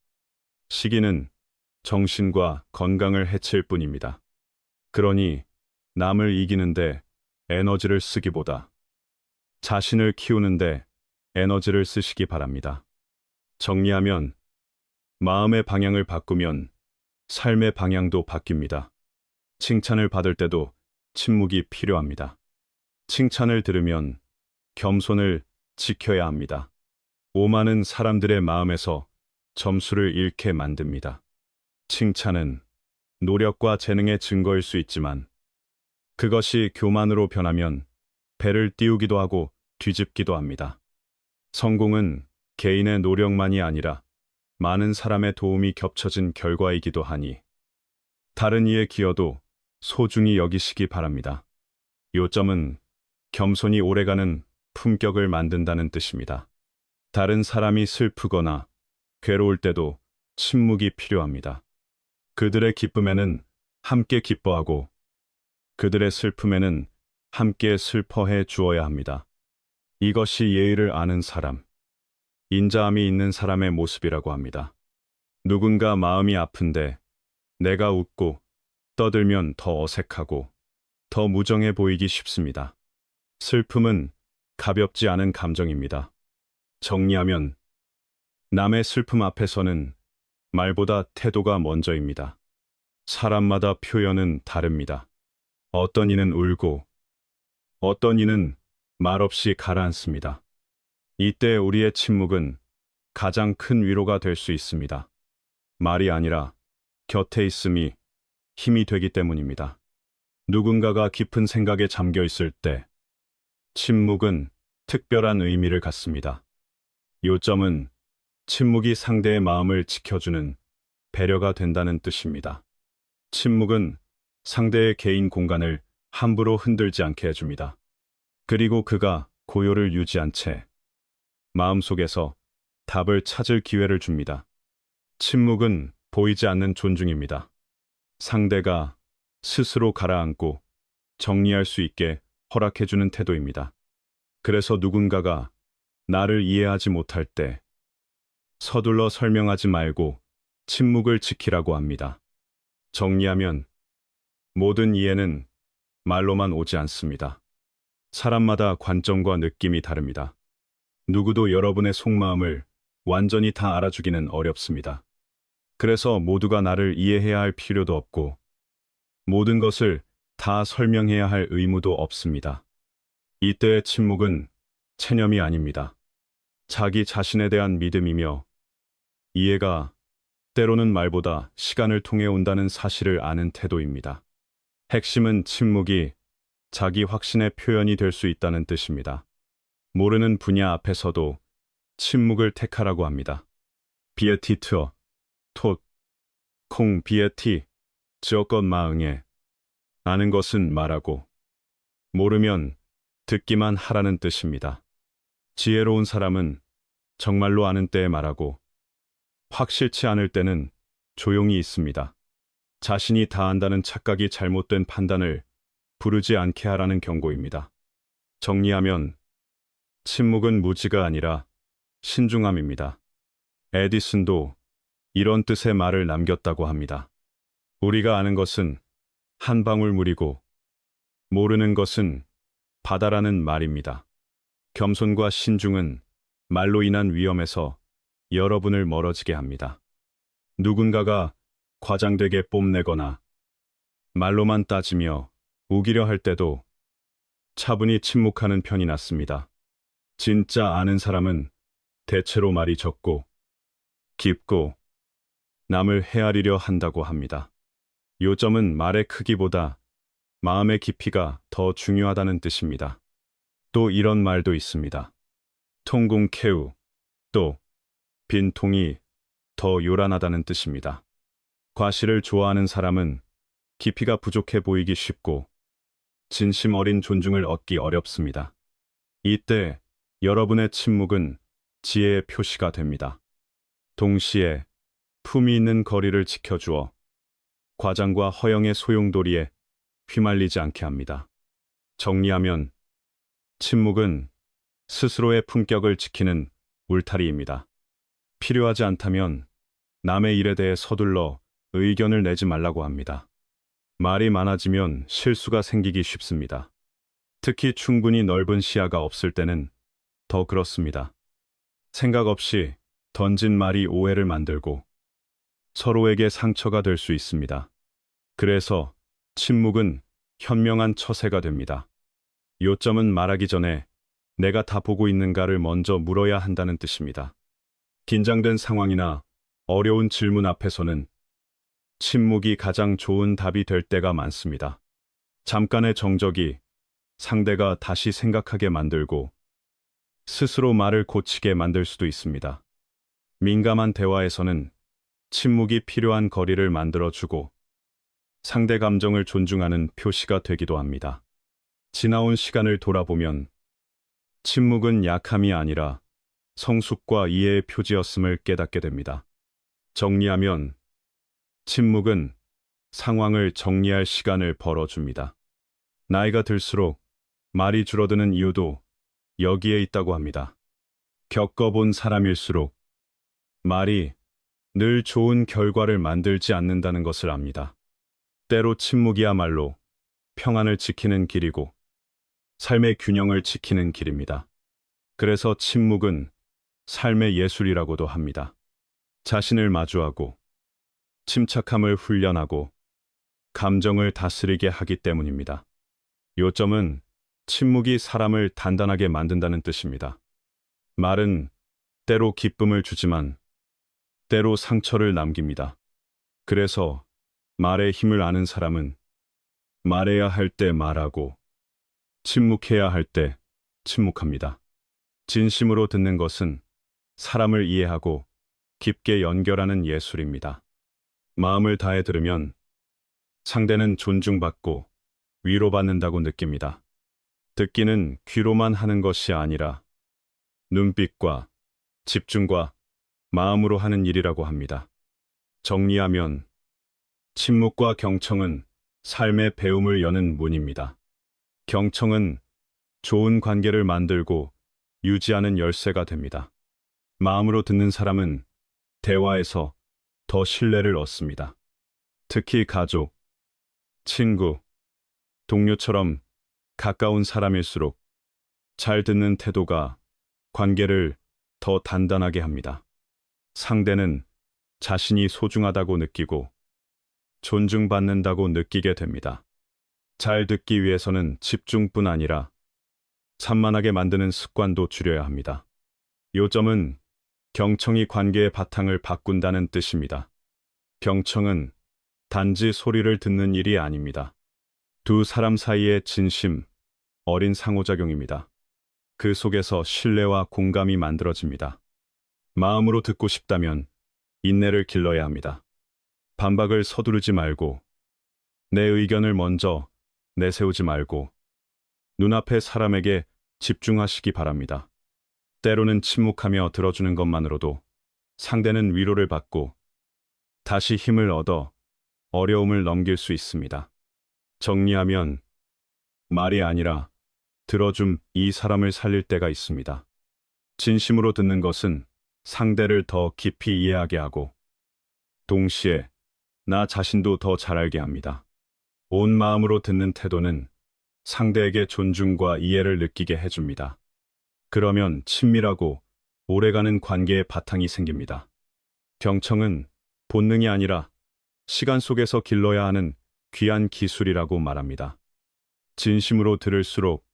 시기는 정신과 건강을 해칠 뿐입니다. 그러니 남을 이기는데 에너지를 쓰기보다 자신을 키우는데 에너지를 쓰시기 바랍니다. 정리하면 마음의 방향을 바꾸면 삶의 방향도 바뀝니다. 칭찬을 받을 때도 침묵이 필요합니다. 칭찬을 들으면 겸손을 지켜야 합니다. 오만은 사람들의 마음에서 점수를 잃게 만듭니다. 칭찬은 노력과 재능의 증거일 수 있지만 그것이 교만으로 변하면 배를 띄우기도 하고 뒤집기도 합니다. 성공은 개인의 노력만이 아니라 많은 사람의 도움이 겹쳐진 결과이기도 하니 다른 이의 기여도 소중히 여기시기 바랍니다. 요점은 겸손이 오래가는 품격을 만든다는 뜻입니다. 다른 사람이 슬프거나 괴로울 때도 침묵이 필요합니다. 그들의 기쁨에는 함께 기뻐하고 그들의 슬픔에는 함께 슬퍼해 주어야 합니다. 이것이 예의를 아는 사람, 인자함이 있는 사람의 모습이라고 합니다. 누군가 마음이 아픈데 내가 웃고 떠들면 더 어색하고 더 무정해 보이기 쉽습니다. 슬픔은 가볍지 않은 감정입니다. 정리하면 남의 슬픔 앞에서는 말보다 태도가 먼저입니다. 사람마다 표현은 다릅니다. 어떤 이는 울고 어떤 이는 말없이 가라앉습니다. 이때 우리의 침묵은 가장 큰 위로가 될 수 있습니다. 말이 아니라 곁에 있음이 힘이 되기 때문입니다. 누군가가 깊은 생각에 잠겨 있을 때 침묵은 특별한 의미를 갖습니다. 요점은 침묵이 상대의 마음을 지켜주는 배려가 된다는 뜻입니다. 침묵은 상대의 개인 공간을 함부로 흔들지 않게 해줍니다. 그리고 그가 고요를 유지한 채 마음속에서 답을 찾을 기회를 줍니다. 침묵은 보이지 않는 존중입니다. 상대가 스스로 가라앉고 정리할 수 있게 허락해주는 태도입니다. 그래서 누군가가 나를 이해하지 못할 때 서둘러 설명하지 말고 침묵을 지키라고 합니다. 정리하면 모든 이해는 말로만 오지 않습니다. 사람마다 관점과 느낌이 다릅니다. 누구도 여러분의 속마음을 완전히 다 알아주기는 어렵습니다. 그래서 모두가 나를 이해해야 할 필요도 없고 모든 것을 다 설명해야 할 의무도 없습니다. 이때의 침묵은 체념이 아닙니다. 자기 자신에 대한 믿음이며 이해가 때로는 말보다 시간을 통해 온다는 사실을 아는 태도입니다. 핵심은 침묵이 자기 확신의 표현이 될 수 있다는 뜻입니다. 모르는 분야 앞에서도 침묵을 택하라고 합니다. 비에티 트어, 톳, 콩 비에티, 지어껏 마응에 아는 것은 말하고 모르면 듣기만 하라는 뜻입니다. 지혜로운 사람은 정말로 아는 때에 말하고 확실치 않을 때는 조용히 있습니다. 자신이 다 안다는 착각이 잘못된 판단을 부르지 않게 하라는 경고입니다. 정리하면 침묵은 무지가 아니라 신중함입니다. 에디슨도 이런 뜻의 말을 남겼다고 합니다. 우리가 아는 것은 한 방울 물이고 모르는 것은 바다라는 말입니다. 겸손과 신중은 말로 인한 위험에서 여러분을 멀어지게 합니다. 누군가가 과장되게 뽐내거나 말로만 따지며 우기려 할 때도 차분히 침묵하는 편이 낫습니다. 진짜 아는 사람은 대체로 말이 적고 깊고 남을 헤아리려 한다고 합니다. 요점은 말의 크기보다 마음의 깊이가 더 중요하다는 뜻입니다. 또 이런 말도 있습니다. 통궁 캐우, 또 빈 통이 더 요란하다는 뜻입니다. 과실을 좋아하는 사람은 깊이가 부족해 보이기 쉽고 진심 어린 존중을 얻기 어렵습니다. 이때 여러분의 침묵은 지혜의 표시가 됩니다. 동시에 품위 있는 거리를 지켜주어 과장과 허영의 소용돌이에 휘말리지 않게 합니다. 정리하면 침묵은 스스로의 품격을 지키는 울타리입니다. 필요하지 않다면 남의 일에 대해 서둘러 의견을 내지 말라고 합니다. 말이 많아지면 실수가 생기기 쉽습니다. 특히 충분히 넓은 시야가 없을 때는 더 그렇습니다. 생각 없이 던진 말이 오해를 만들고 서로에게 상처가 될 수 있습니다. 그래서 침묵은 현명한 처세가 됩니다. 요점은 말하기 전에 내가 다 보고 있는가를 먼저 물어야 한다는 뜻입니다. 긴장된 상황이나 어려운 질문 앞에서는 침묵이 가장 좋은 답이 될 때가 많습니다. 잠깐의 정적이 상대가 다시 생각하게 만들고 스스로 말을 고치게 만들 수도 있습니다. 민감한 대화에서는 침묵이 필요한 거리를 만들어주고 상대 감정을 존중하는 표시가 되기도 합니다. 지나온 시간을 돌아보면 침묵은 약함이 아니라 성숙과 이해의 표지였음을 깨닫게 됩니다. 정리하면 침묵은 상황을 정리할 시간을 벌어줍니다. 나이가 들수록 말이 줄어드는 이유도 여기에 있다고 합니다. 겪어본 사람일수록 말이 늘 좋은 결과를 만들지 않는다는 것을 압니다. 때로 침묵이야말로 평안을 지키는 길이고 삶의 균형을 지키는 길입니다. 그래서 침묵은 삶의 예술이라고도 합니다. 자신을 마주하고 침착함을 훈련하고 감정을 다스리게 하기 때문입니다. 요점은 침묵이 사람을 단단하게 만든다는 뜻입니다. 말은 때로 기쁨을 주지만 때로 상처를 남깁니다. 그래서 말의 힘을 아는 사람은 말해야 할 때 말하고 침묵해야 할 때 침묵합니다. 진심으로 듣는 것은 사람을 이해하고 깊게 연결하는 예술입니다. 마음을 다해 들으면 상대는 존중받고 위로받는다고 느낍니다. 듣기는 귀로만 하는 것이 아니라 눈빛과 집중과 마음으로 하는 일이라고 합니다. 정리하면 침묵과 경청은 삶의 배움을 여는 문입니다. 경청은 좋은 관계를 만들고 유지하는 열쇠가 됩니다. 마음으로 듣는 사람은 대화에서 더 신뢰를 얻습니다. 특히 가족, 친구, 동료처럼 가까운 사람일수록 잘 듣는 태도가 관계를 더 단단하게 합니다. 상대는 자신이 소중하다고 느끼고 존중받는다고 느끼게 됩니다. 잘 듣기 위해서는 집중뿐 아니라 산만하게 만드는 습관도 줄여야 합니다. 요점은 경청이 관계의 바탕을 바꾼다는 뜻입니다. 경청은 단지 소리를 듣는 일이 아닙니다. 두 사람 사이의 진심, 어린 상호작용입니다. 그 속에서 신뢰와 공감이 만들어집니다. 마음으로 듣고 싶다면 인내를 길러야 합니다. 반박을 서두르지 말고 내 의견을 먼저 내세우지 말고 눈앞의 사람에게 집중하시기 바랍니다. 때로는 침묵하며 들어주는 것만으로도 상대는 위로를 받고 다시 힘을 얻어 어려움을 넘길 수 있습니다. 정리하면 말이 아니라 들어줌 이 사람을 살릴 때가 있습니다. 진심으로 듣는 것은 상대를 더 깊이 이해하게 하고 동시에 나 자신도 더 잘 알게 합니다. 온 마음으로 듣는 태도는 상대에게 존중과 이해를 느끼게 해줍니다. 그러면 친밀하고 오래가는 관계의 바탕이 생깁니다. 경청은 본능이 아니라 시간 속에서 길러야 하는 귀한 기술이라고 말합니다. 진심으로 들을수록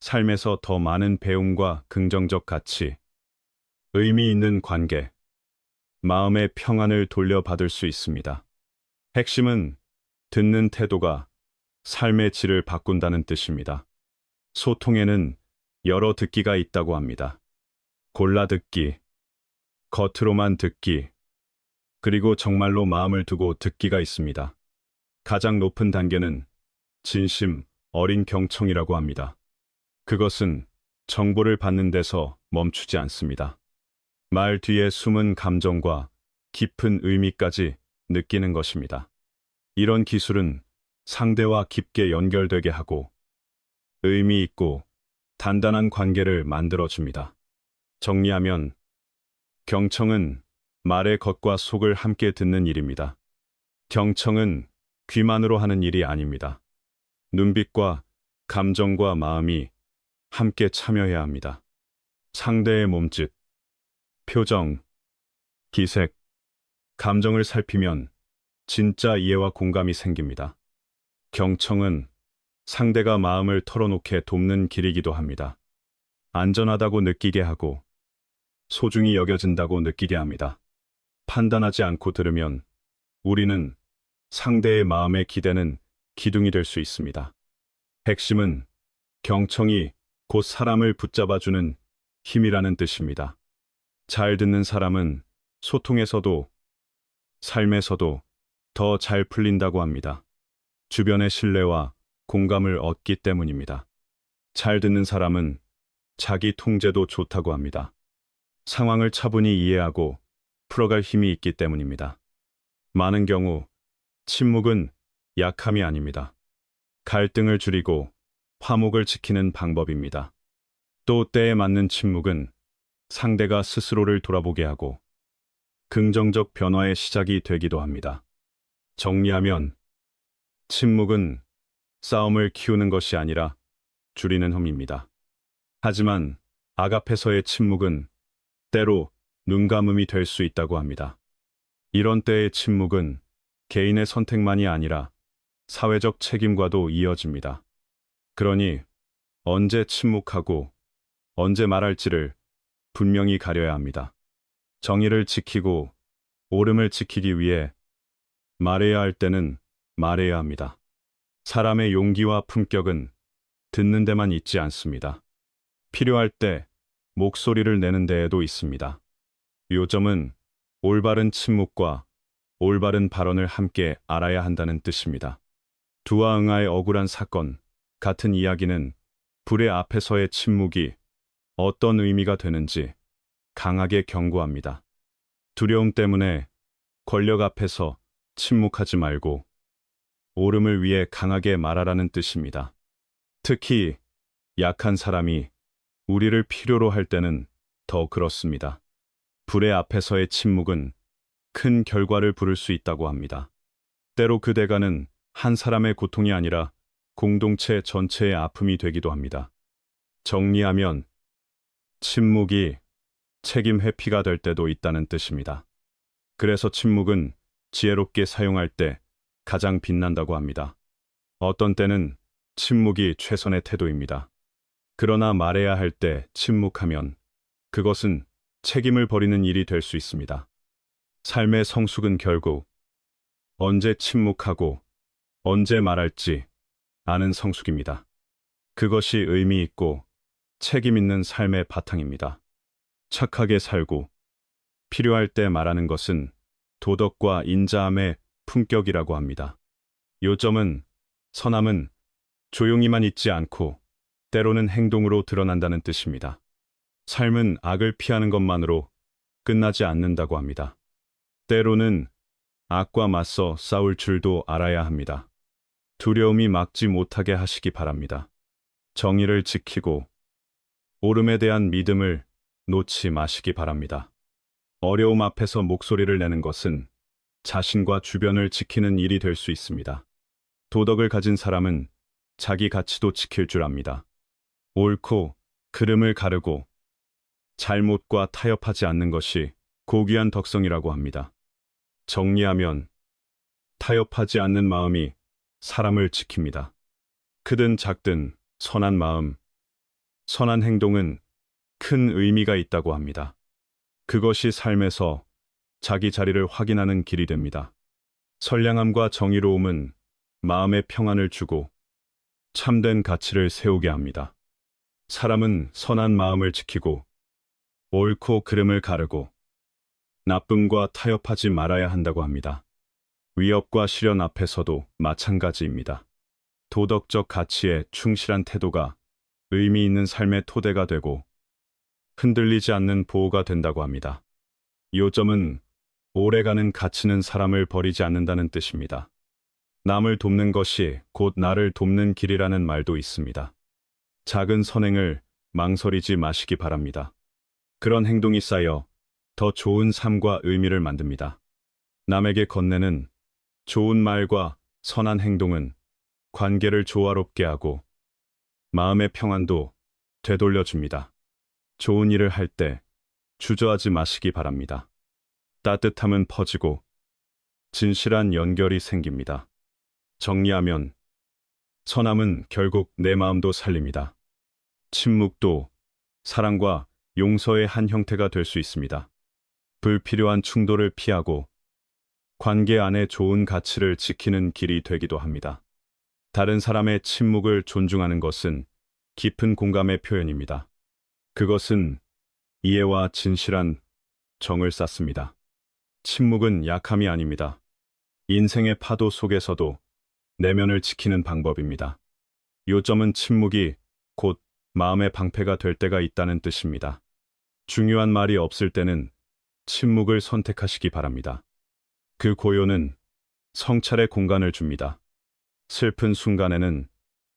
삶에서 더 많은 배움과 긍정적 가치, 의미 있는 관계, 마음의 평안을 돌려받을 수 있습니다. 핵심은 듣는 태도가 삶의 질을 바꾼다는 뜻입니다. 소통에는 여러 듣기가 있다고 합니다. 골라 듣기, 겉으로만 듣기, 그리고 정말로 마음을 두고 듣기가 있습니다. 가장 높은 단계는 진심, 어린 경청이라고 합니다. 그것은 정보를 받는 데서 멈추지 않습니다. 말 뒤에 숨은 감정과 깊은 의미까지 느끼는 것입니다. 이런 기술은 상대와 깊게 연결되게 하고 의미 있고 단단한 관계를 만들어줍니다. 정리하면 경청은 말의 겉과 속을 함께 듣는 일입니다. 경청은 귀만으로 하는 일이 아닙니다. 눈빛과 감정과 마음이 함께 참여해야 합니다. 상대의 몸짓, 표정, 기색, 감정을 살피면 진짜 이해와 공감이 생깁니다. 경청은 상대가 마음을 털어놓게 돕는 길이기도 합니다. 안전하다고 느끼게 하고 소중히 여겨진다고 느끼게 합니다. 판단하지 않고 들으면 우리는 상대의 마음에 기대는 기둥이 될 수 있습니다. 핵심은 경청이 곧 사람을 붙잡아주는 힘이라는 뜻입니다. 잘 듣는 사람은 소통에서도 삶에서도 더 잘 풀린다고 합니다. 주변의 신뢰와 공감을 얻기 때문입니다. 잘 듣는 사람은 자기 통제도 좋다고 합니다. 상황을 차분히 이해하고 풀어갈 힘이 있기 때문입니다. 많은 경우 침묵은 약함이 아닙니다. 갈등을 줄이고 화목을 지키는 방법입니다. 또 때에 맞는 침묵은 상대가 스스로를 돌아보게 하고 긍정적 변화의 시작이 되기도 합니다. 정리하면 침묵은 싸움을 키우는 것이 아니라 줄이는 험입니다. 하지만 아가페서의 침묵은 때로 눈감음이 될 수 있다고 합니다. 이런 때의 침묵은 개인의 선택만이 아니라 사회적 책임과도 이어집니다. 그러니 언제 침묵하고 언제 말할지를 분명히 가려야 합니다. 정의를 지키고 옳음을 지키기 위해 말해야 할 때는 말해야 합니다. 사람의 용기와 품격은 듣는 데만 있지 않습니다. 필요할 때 목소리를 내는 데에도 있습니다. 요점은 올바른 침묵과 올바른 발언을 함께 알아야 한다는 뜻입니다. 두와 응아의 억울한 사건, 같은 이야기는 불의 앞에서의 침묵이 어떤 의미가 되는지 강하게 경고합니다. 두려움 때문에 권력 앞에서 침묵하지 말고 옳음을 위해 강하게 말하라는 뜻입니다. 특히 약한 사람이 우리를 필요로 할 때는 더 그렇습니다. 불의 앞에서의 침묵은 큰 결과를 부를 수 있다고 합니다. 때로 그 대가는 한 사람의 고통이 아니라 공동체 전체의 아픔이 되기도 합니다. 정리하면 침묵이 책임 회피가 될 때도 있다는 뜻입니다. 그래서 침묵은 지혜롭게 사용할 때 가장 빛난다고 합니다. 어떤 때는 침묵이 최선의 태도입니다. 그러나 말해야 할 때 침묵하면 그것은 책임을 버리는 일이 될 수 있습니다. 삶의 성숙은 결국 언제 침묵하고 언제 말할지 아는 성숙입니다. 그것이 의미 있고 책임 있는 삶의 바탕입니다. 착하게 살고 필요할 때 말하는 것은 도덕과 인자함의 품격이라고 합니다. 요점은 선함은 조용히만 있지 않고 때로는 행동으로 드러난다는 뜻입니다. 삶은 악을 피하는 것만으로 끝나지 않는다고 합니다. 때로는 악과 맞서 싸울 줄도 알아야 합니다. 두려움이 막지 못하게 하시기 바랍니다. 정의를 지키고 옳음에 대한 믿음을 놓지 마시기 바랍니다. 어려움 앞에서 목소리를 내는 것은 자신과 주변을 지키는 일이 될 수 있습니다. 도덕을 가진 사람은 자기 가치도 지킬 줄 압니다. 옳고 그름을 가르고 잘못과 타협하지 않는 것이 고귀한 덕성이라고 합니다. 정리하면 타협하지 않는 마음이 사람을 지킵니다. 크든 작든 선한 마음, 선한 행동은 큰 의미가 있다고 합니다. 그것이 삶에서 자기 자리를 확인하는 길이 됩니다. 선량함과 정의로움은 마음의 평안을 주고 참된 가치를 세우게 합니다. 사람은 선한 마음을 지키고 옳고 그름을 가르고 나쁨과 타협하지 말아야 한다고 합니다. 위협과 시련 앞에서도 마찬가지입니다. 도덕적 가치에 충실한 태도가 의미 있는 삶의 토대가 되고 흔들리지 않는 보호가 된다고 합니다. 요점은 오래가는 가치는 사람을 버리지 않는다는 뜻입니다. 남을 돕는 것이 곧 나를 돕는 길이라는 말도 있습니다. 작은 선행을 망설이지 마시기 바랍니다. 그런 행동이 쌓여 더 좋은 삶과 의미를 만듭니다. 남에게 건네는 좋은 말과 선한 행동은 관계를 조화롭게 하고 마음의 평안도 되돌려줍니다. 좋은 일을 할 때 주저하지 마시기 바랍니다. 따뜻함은 퍼지고 진실한 연결이 생깁니다. 정리하면 선함은 결국 내 마음도 살립니다. 침묵도 사랑과 용서의 한 형태가 될 수 있습니다. 불필요한 충돌을 피하고 관계 안에 좋은 가치를 지키는 길이 되기도 합니다. 다른 사람의 침묵을 존중하는 것은 깊은 공감의 표현입니다. 그것은 이해와 진실한 정을 쌓습니다. 침묵은 약함이 아닙니다. 인생의 파도 속에서도 내면을 지키는 방법입니다. 요점은 침묵이 곧 마음의 방패가 될 때가 있다는 뜻입니다. 중요한 말이 없을 때는 침묵을 선택하시기 바랍니다. 그 고요는 성찰의 공간을 줍니다. 슬픈 순간에는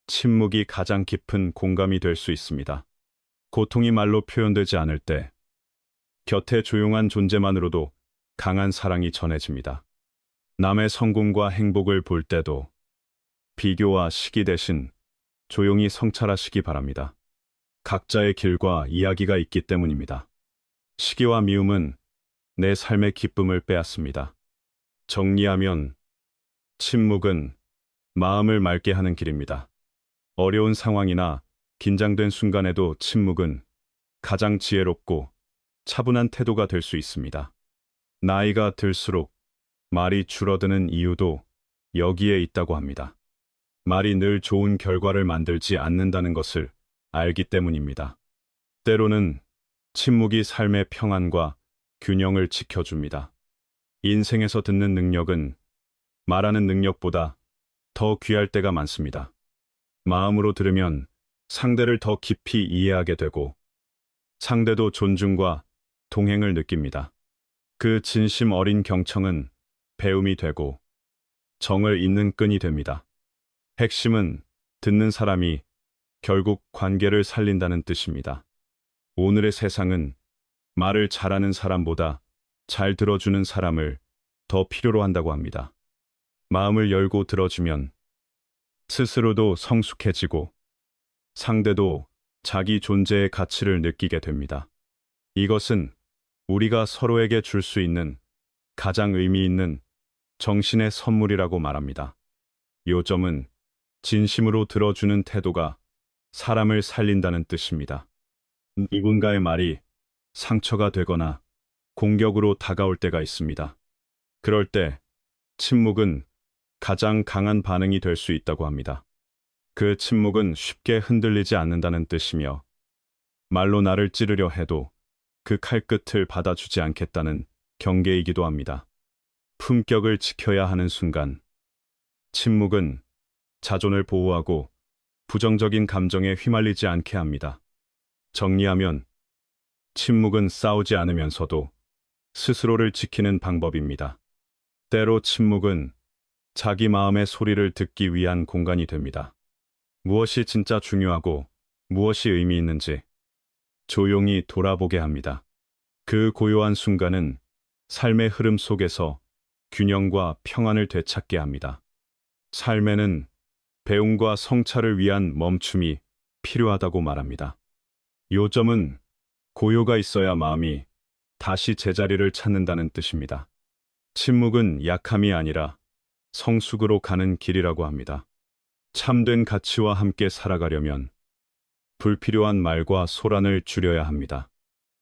침묵이 가장 깊은 공감이 될 수 있습니다. 고통이 말로 표현되지 않을 때 곁에 조용한 존재만으로도 강한 사랑이 전해집니다. 남의 성공과 행복을 볼 때도 비교와 시기 대신 조용히 성찰하시기 바랍니다. 각자의 길과 이야기가 있기 때문입니다. 시기와 미움은 내 삶의 기쁨을 빼앗습니다. 정리하면 침묵은 마음을 맑게 하는 길입니다. 어려운 상황이나 긴장된 순간에도 침묵은 가장 지혜롭고 차분한 태도가 될 수 있습니다. 나이가 들수록 말이 줄어드는 이유도 여기에 있다고 합니다. 말이 늘 좋은 결과를 만들지 않는다는 것을 알기 때문입니다. 때로는 침묵이 삶의 평안과 균형을 지켜줍니다. 인생에서 듣는 능력은 말하는 능력보다 더 귀할 때가 많습니다. 마음으로 들으면 상대를 더 깊이 이해하게 되고 상대도 존중과 동행을 느낍니다. 그 진심 어린 경청은 배움이 되고 정을 잇는 끈이 됩니다. 핵심은 듣는 사람이 결국 관계를 살린다는 뜻입니다. 오늘의 세상은 말을 잘하는 사람보다 잘 들어주는 사람을 더 필요로 한다고 합니다. 마음을 열고 들어주면 스스로도 성숙해지고 상대도 자기 존재의 가치를 느끼게 됩니다. 이것은 우리가 서로에게 줄 수 있는 가장 의미 있는 정신의 선물이라고 말합니다. 요점은 진심으로 들어주는 태도가 사람을 살린다는 뜻입니다. 누군가의 말이 상처가 되거나 공격으로 다가올 때가 있습니다. 그럴 때 침묵은 가장 강한 반응이 될 수 있다고 합니다. 그 침묵은 쉽게 흔들리지 않는다는 뜻이며 말로 나를 찌르려 해도 그 칼끝을 받아주지 않겠다는 경계이기도 합니다. 품격을 지켜야 하는 순간 침묵은 자존을 보호하고 부정적인 감정에 휘말리지 않게 합니다. 정리하면 침묵은 싸우지 않으면서도 스스로를 지키는 방법입니다. 때로 침묵은 자기 마음의 소리를 듣기 위한 공간이 됩니다. 무엇이 진짜 중요하고 무엇이 의미 있는지 조용히 돌아보게 합니다. 그 고요한 순간은 삶의 흐름 속에서 균형과 평안을 되찾게 합니다. 삶에는 배움과 성찰을 위한 멈춤이 필요하다고 말합니다. 요점은 고요가 있어야 마음이 다시 제자리를 찾는다는 뜻입니다. 침묵은 약함이 아니라 성숙으로 가는 길이라고 합니다. 참된 가치와 함께 살아가려면 불필요한 말과 소란을 줄여야 합니다.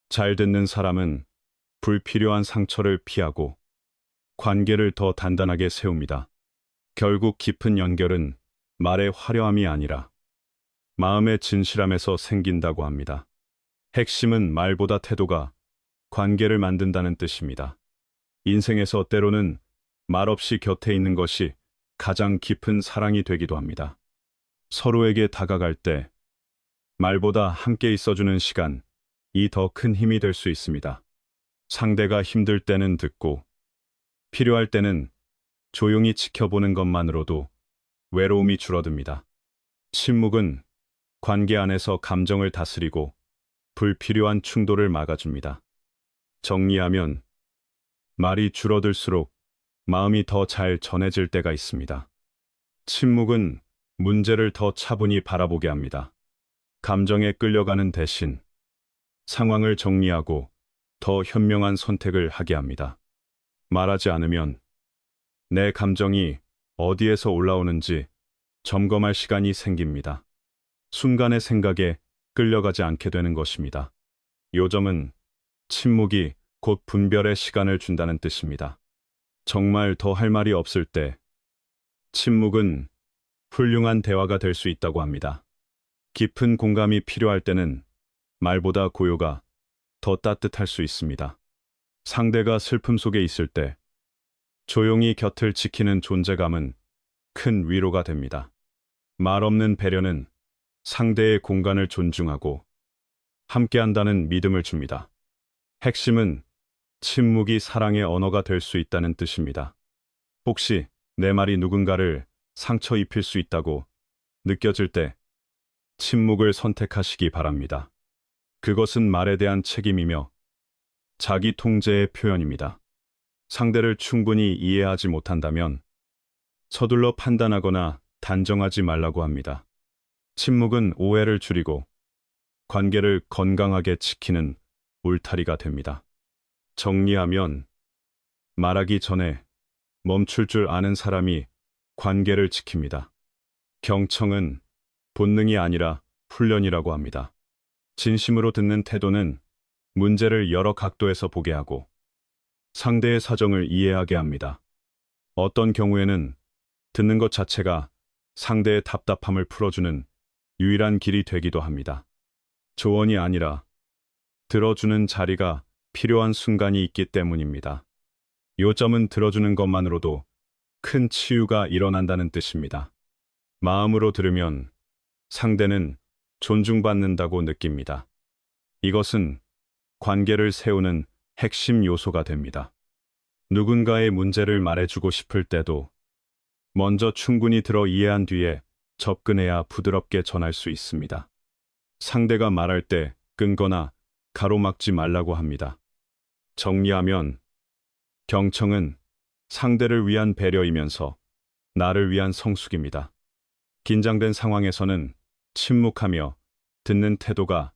잘 듣는 사람은 불필요한 상처를 피하고 관계를 더 단단하게 세웁니다. 결국 깊은 연결은 말의 화려함이 아니라 마음의 진실함에서 생긴다고 합니다. 핵심은 말보다 태도가 관계를 만든다는 뜻입니다. 인생에서 때로는 말없이 곁에 있는 것이 가장 깊은 사랑이 되기도 합니다. 서로에게 다가갈 때 말보다 함께 있어주는 시간이 더 큰 힘이 될 수 있습니다. 상대가 힘들 때는 듣고 필요할 때는 조용히 지켜보는 것만으로도 외로움이 줄어듭니다. 침묵은 관계 안에서 감정을 다스리고 불필요한 충돌을 막아줍니다. 정리하면 말이 줄어들수록 마음이 더 잘 전해질 때가 있습니다. 침묵은 문제를 더 차분히 바라보게 합니다. 감정에 끌려가는 대신 상황을 정리하고 더 현명한 선택을 하게 합니다. 말하지 않으면 내 감정이 어디에서 올라오는지 점검할 시간이 생깁니다. 순간의 생각에 끌려가지 않게 되는 것입니다. 요점은 침묵이 곧 분별의 시간을 준다는 뜻입니다. 정말 더 할 말이 없을 때 침묵은 훌륭한 대화가 될 수 있다고 합니다. 깊은 공감이 필요할 때는 말보다 고요가 더 따뜻할 수 있습니다. 상대가 슬픔 속에 있을 때 조용히 곁을 지키는 존재감은 큰 위로가 됩니다. 말 없는 배려는 상대의 공간을 존중하고 함께한다는 믿음을 줍니다. 핵심은 침묵이 사랑의 언어가 될 수 있다는 뜻입니다. 혹시 내 말이 누군가를 상처 입힐 수 있다고 느껴질 때 침묵을 선택하시기 바랍니다. 그것은 말에 대한 책임이며 자기 통제의 표현입니다. 상대를 충분히 이해하지 못한다면 서둘러 판단하거나 단정하지 말라고 합니다. 침묵은 오해를 줄이고 관계를 건강하게 지키는 울타리가 됩니다. 정리하면 말하기 전에 멈출 줄 아는 사람이 관계를 지킵니다. 경청은 본능이 아니라 훈련이라고 합니다. 진심으로 듣는 태도는 문제를 여러 각도에서 보게 하고 상대의 사정을 이해하게 합니다. 어떤 경우에는 듣는 것 자체가 상대의 답답함을 풀어주는 유일한 길이 되기도 합니다. 조언이 아니라 들어주는 자리가 필요한 순간이 있기 때문입니다. 요점은 들어주는 것만으로도 큰 치유가 일어난다는 뜻입니다. 마음으로 들으면 상대는 존중받는다고 느낍니다. 이것은 관계를 세우는 핵심 요소가 됩니다. 누군가의 문제를 말해주고 싶을 때도 먼저 충분히 들어 이해한 뒤에 접근해야 부드럽게 전할 수 있습니다. 상대가 말할 때 끊거나 가로막지 말라고 합니다. 정리하면 경청은 상대를 위한 배려이면서 나를 위한 성숙입니다. 긴장된 상황에서는 침묵하며 듣는 태도가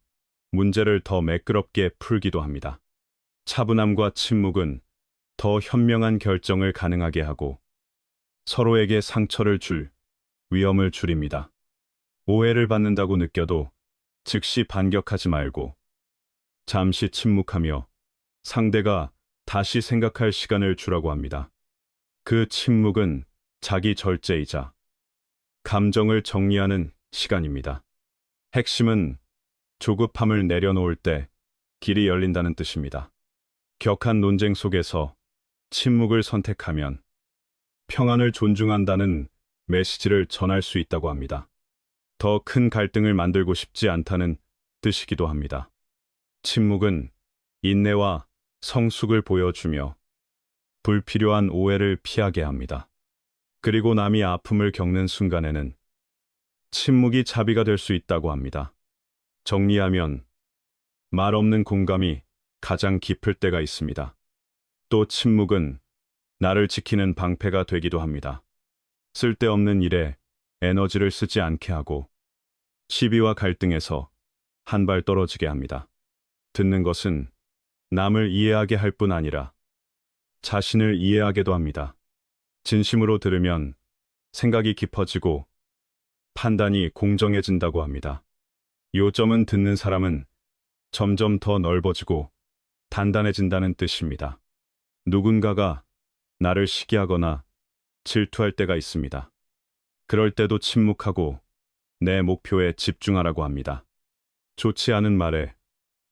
문제를 더 매끄럽게 풀기도 합니다. 차분함과 침묵은 더 현명한 결정을 가능하게 하고 서로에게 상처를 줄 위험을 줄입니다. 오해를 받는다고 느껴도 즉시 반격하지 말고 잠시 침묵하며 상대가 다시 생각할 시간을 주라고 합니다. 그 침묵은 자기 절제이자 감정을 정리하는 시간입니다. 핵심은 조급함을 내려놓을 때 길이 열린다는 뜻입니다. 격한 논쟁 속에서 침묵을 선택하면 평안을 존중한다는 메시지를 전할 수 있다고 합니다. 더 큰 갈등을 만들고 싶지 않다는 뜻이기도 합니다. 침묵은 인내와 성숙을 보여주며 불필요한 오해를 피하게 합니다. 그리고 남이 아픔을 겪는 순간에는 침묵이 자비가 될 수 있다고 합니다. 정리하면 말 없는 공감이 가장 깊을 때가 있습니다. 또 침묵은 나를 지키는 방패가 되기도 합니다. 쓸데없는 일에 에너지를 쓰지 않게 하고 시비와 갈등에서 한 발 떨어지게 합니다. 듣는 것은 남을 이해하게 할 뿐 아니라 자신을 이해하게도 합니다. 진심으로 들으면 생각이 깊어지고 판단이 공정해진다고 합니다. 요점은 듣는 사람은 점점 더 넓어지고 단단해진다는 뜻입니다. 누군가가 나를 시기하거나 질투할 때가 있습니다. 그럴 때도 침묵하고 내 목표에 집중하라고 합니다. 좋지 않은 말에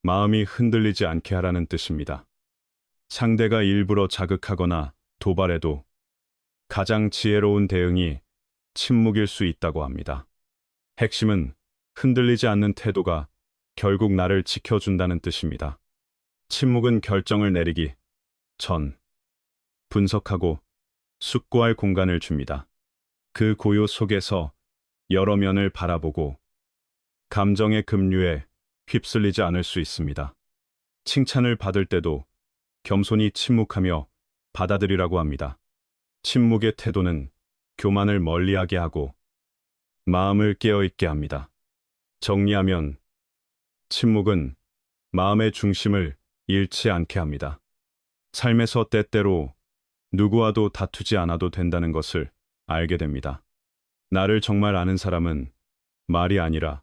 마음이 흔들리지 않게 하라는 뜻입니다. 상대가 일부러 자극하거나 도발해도 가장 지혜로운 대응이 침묵일 수 있다고 합니다. 핵심은 흔들리지 않는 태도가 결국 나를 지켜준다는 뜻입니다. 침묵은 결정을 내리기 전 분석하고 숙고할 공간을 줍니다. 그 고요 속에서 여러 면을 바라보고 감정의 급류에 휩쓸리지 않을 수 있습니다. 칭찬을 받을 때도 겸손히 침묵하며 받아들이라고 합니다. 침묵의 태도는 교만을 멀리하게 하고 마음을 깨어있게 합니다. 정리하면 침묵은 마음의 중심을 잃지 않게 합니다. 삶에서 때때로 누구와도 다투지 않아도 된다는 것을 알게 됩니다. 나를 정말 아는 사람은 말이 아니라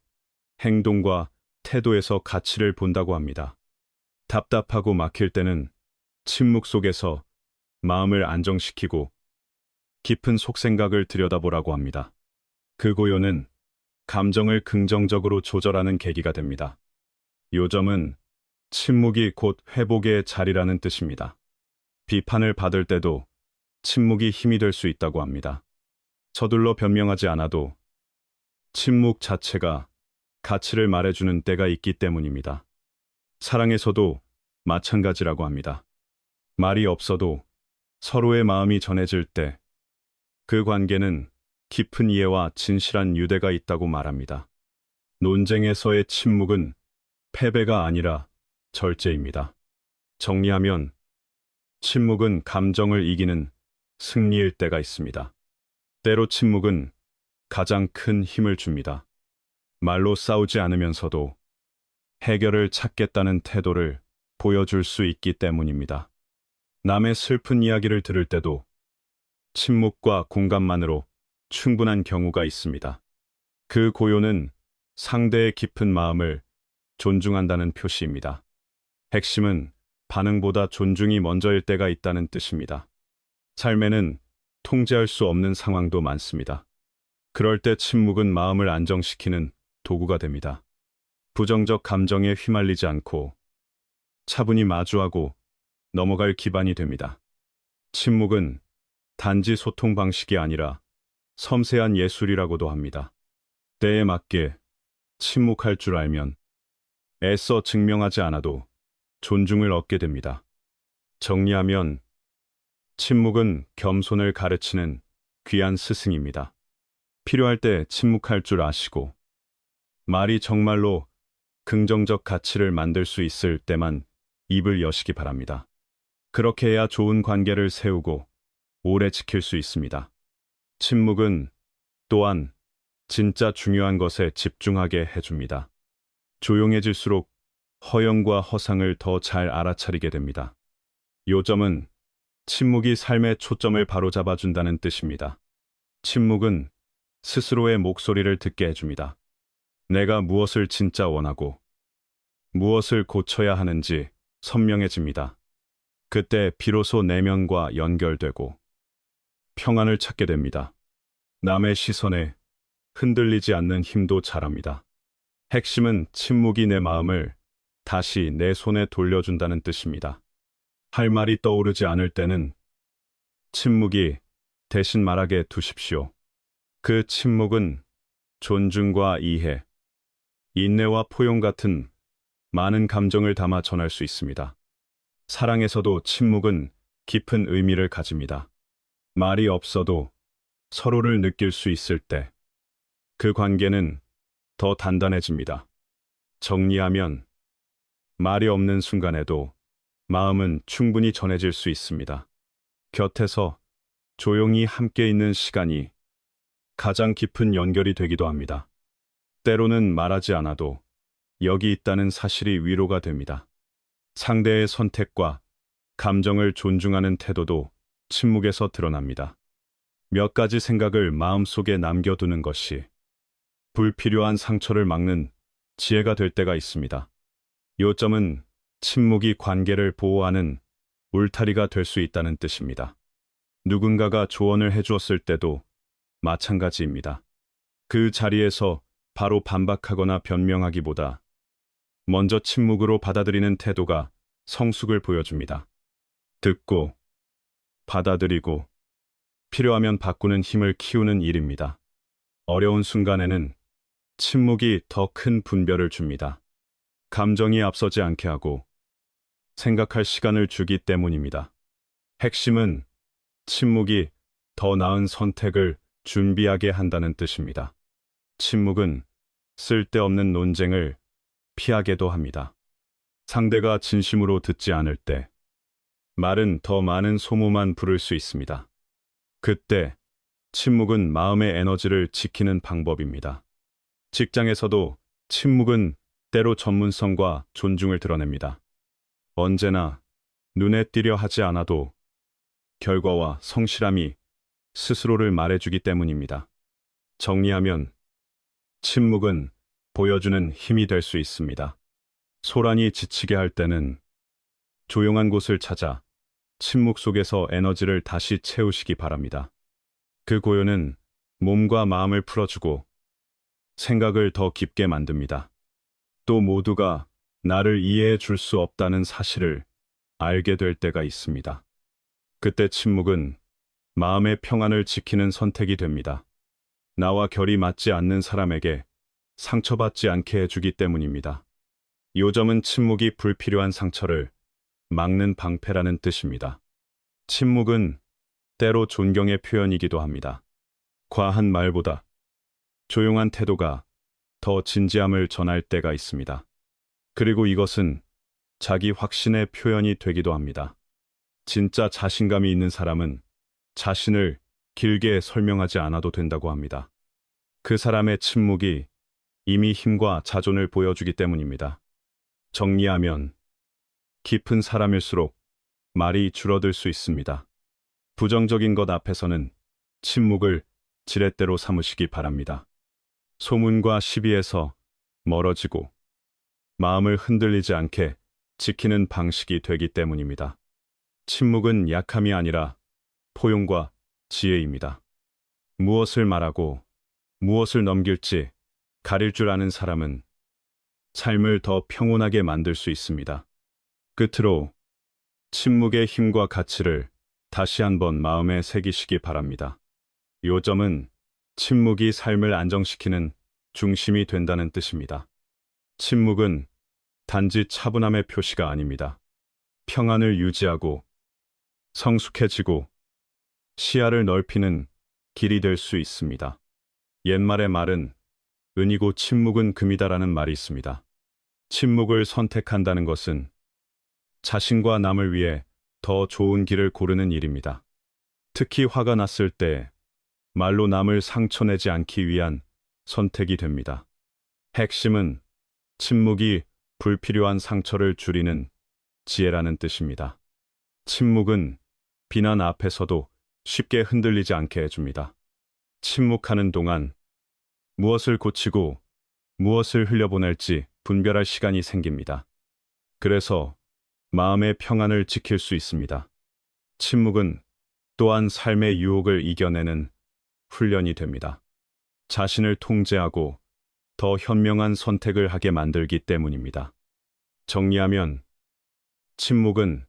행동과 태도에서 가치를 본다고 합니다. 답답하고 막힐 때는 침묵 속에서 마음을 안정시키고 깊은 속생각을 들여다보라고 합니다. 그 고요는 감정을 긍정적으로 조절하는 계기가 됩니다. 요점은 침묵이 곧 회복의 자리라는 뜻입니다. 비판을 받을 때도 침묵이 힘이 될 수 있다고 합니다. 서둘러 변명하지 않아도 침묵 자체가 가치를 말해주는 때가 있기 때문입니다. 사랑에서도 마찬가지라고 합니다. 말이 없어도 서로의 마음이 전해질 때 그 관계는 깊은 이해와 진실한 유대가 있다고 말합니다. 논쟁에서의 침묵은 패배가 아니라 절제입니다. 정리하면 침묵은 감정을 이기는 승리일 때가 있습니다. 때로 침묵은 가장 큰 힘을 줍니다. 말로 싸우지 않으면서도 해결을 찾겠다는 태도를 보여줄 수 있기 때문입니다. 남의 슬픈 이야기를 들을 때도 침묵과 공감만으로 충분한 경우가 있습니다. 그 고요는 상대의 깊은 마음을 존중한다는 표시입니다. 핵심은 반응보다 존중이 먼저일 때가 있다는 뜻입니다. 삶에는 통제할 수 없는 상황도 많습니다. 그럴 때 침묵은 마음을 안정시키는 도구가 됩니다. 부정적 감정에 휘말리지 않고 차분히 마주하고 넘어갈 기반이 됩니다. 침묵은 단지 소통 방식이 아니라 섬세한 예술이라고도 합니다. 때에 맞게 침묵할 줄 알면 애써 증명하지 않아도 존중을 얻게 됩니다. 정리하면 침묵은 겸손을 가르치는 귀한 스승입니다. 필요할 때 침묵할 줄 아시고 말이 정말로 긍정적 가치를 만들 수 있을 때만 입을 여시기 바랍니다. 그렇게 해야 좋은 관계를 세우고 오래 지킬 수 있습니다. 침묵은 또한 진짜 중요한 것에 집중하게 해줍니다. 조용해질수록 허영과 허상을 더 잘 알아차리게 됩니다. 요점은 침묵이 삶의 초점을 바로잡아준다는 뜻입니다. 침묵은 스스로의 목소리를 듣게 해줍니다. 내가 무엇을 진짜 원하고 무엇을 고쳐야 하는지 선명해집니다. 그때 비로소 내면과 연결되고 평안을 찾게 됩니다. 남의 시선에 흔들리지 않는 힘도 자랍니다. 핵심은 침묵이 내 마음을 다시 내 손에 돌려준다는 뜻입니다. 할 말이 떠오르지 않을 때는 침묵이 대신 말하게 두십시오. 그 침묵은 존중과 이해, 인내와 포용 같은 많은 감정을 담아 전할 수 있습니다. 사랑에서도 침묵은 깊은 의미를 가집니다. 말이 없어도 서로를 느낄 수 있을 때 그 관계는 더 단단해집니다. 정리하면 말이 없는 순간에도 마음은 충분히 전해질 수 있습니다. 곁에서 조용히 함께 있는 시간이 가장 깊은 연결이 되기도 합니다. 때로는 말하지 않아도 여기 있다는 사실이 위로가 됩니다. 상대의 선택과 감정을 존중하는 태도도 침묵에서 드러납니다. 몇 가지 생각을 마음속에 남겨두는 것이 불필요한 상처를 막는 지혜가 될 때가 있습니다. 요점은 침묵이 관계를 보호하는 울타리가 될 수 있다는 뜻입니다. 누군가가 조언을 해주었을 때도 마찬가지입니다. 그 자리에서 바로 반박하거나 변명하기보다 먼저 침묵으로 받아들이는 태도가 성숙을 보여줍니다. 듣고, 받아들이고, 필요하면 바꾸는 힘을 키우는 일입니다. 어려운 순간에는 침묵이 더 큰 분별을 줍니다. 감정이 앞서지 않게 하고 생각할 시간을 주기 때문입니다. 핵심은 침묵이 더 나은 선택을 준비하게 한다는 뜻입니다. 침묵은 쓸데없는 논쟁을 피하게도 합니다. 상대가 진심으로 듣지 않을 때 말은 더 많은 소모만 부를 수 있습니다. 그때 침묵은 마음의 에너지를 지키는 방법입니다. 직장에서도 침묵은 때로 전문성과 존중을 드러냅니다. 언제나 눈에 띄려 하지 않아도 결과와 성실함이 스스로를 말해주기 때문입니다. 정리하면 침묵은 보여주는 힘이 될 수 있습니다. 소란이 지치게 할 때는 조용한 곳을 찾아 침묵 속에서 에너지를 다시 채우시기 바랍니다. 그 고요는 몸과 마음을 풀어주고 생각을 더 깊게 만듭니다. 또 모두가 나를 이해해 줄 수 없다는 사실을 알게 될 때가 있습니다. 그때 침묵은 마음의 평안을 지키는 선택이 됩니다. 나와 결이 맞지 않는 사람에게 상처받지 않게 해주기 때문입니다. 요점은 침묵이 불필요한 상처를 막는 방패라는 뜻입니다. 침묵은 때로 존경의 표현이기도 합니다. 과한 말보다 조용한 태도가 더 진지함을 전할 때가 있습니다. 그리고 이것은 자기 확신의 표현이 되기도 합니다. 진짜 자신감이 있는 사람은 자신을 길게 설명하지 않아도 된다고 합니다. 그 사람의 침묵이 이미 힘과 자존을 보여주기 때문입니다. 정리하면 깊은 사람일수록 말이 줄어들 수 있습니다. 부정적인 것 앞에서는 침묵을 지렛대로 삼으시기 바랍니다. 소문과 시비에서 멀어지고 마음을 흔들리지 않게 지키는 방식이 되기 때문입니다. 침묵은 약함이 아니라 포용과 지혜입니다. 무엇을 말하고 무엇을 넘길지 가릴 줄 아는 사람은 삶을 더 평온하게 만들 수 있습니다. 끝으로 침묵의 힘과 가치를 다시 한번 마음에 새기시기 바랍니다. 요점은 침묵이 삶을 안정시키는 중심이 된다는 뜻입니다. 침묵은 단지 차분함의 표시가 아닙니다. 평안을 유지하고 성숙해지고 시야를 넓히는 길이 될 수 있습니다. 옛말의 말은 은이고 침묵은 금이다라는 말이 있습니다. 침묵을 선택한다는 것은 자신과 남을 위해 더 좋은 길을 고르는 일입니다. 특히 화가 났을 때 말로 남을 상처내지 않기 위한 선택이 됩니다. 핵심은 침묵이 불필요한 상처를 줄이는 지혜라는 뜻입니다. 침묵은 비난 앞에서도 쉽게 흔들리지 않게 해줍니다. 침묵하는 동안 무엇을 고치고 무엇을 흘려보낼지 분별할 시간이 생깁니다. 그래서 마음의 평안을 지킬 수 있습니다. 침묵은 또한 삶의 유혹을 이겨내는 훈련이 됩니다. 자신을 통제하고 더 현명한 선택을 하게 만들기 때문입니다. 정리하면 침묵은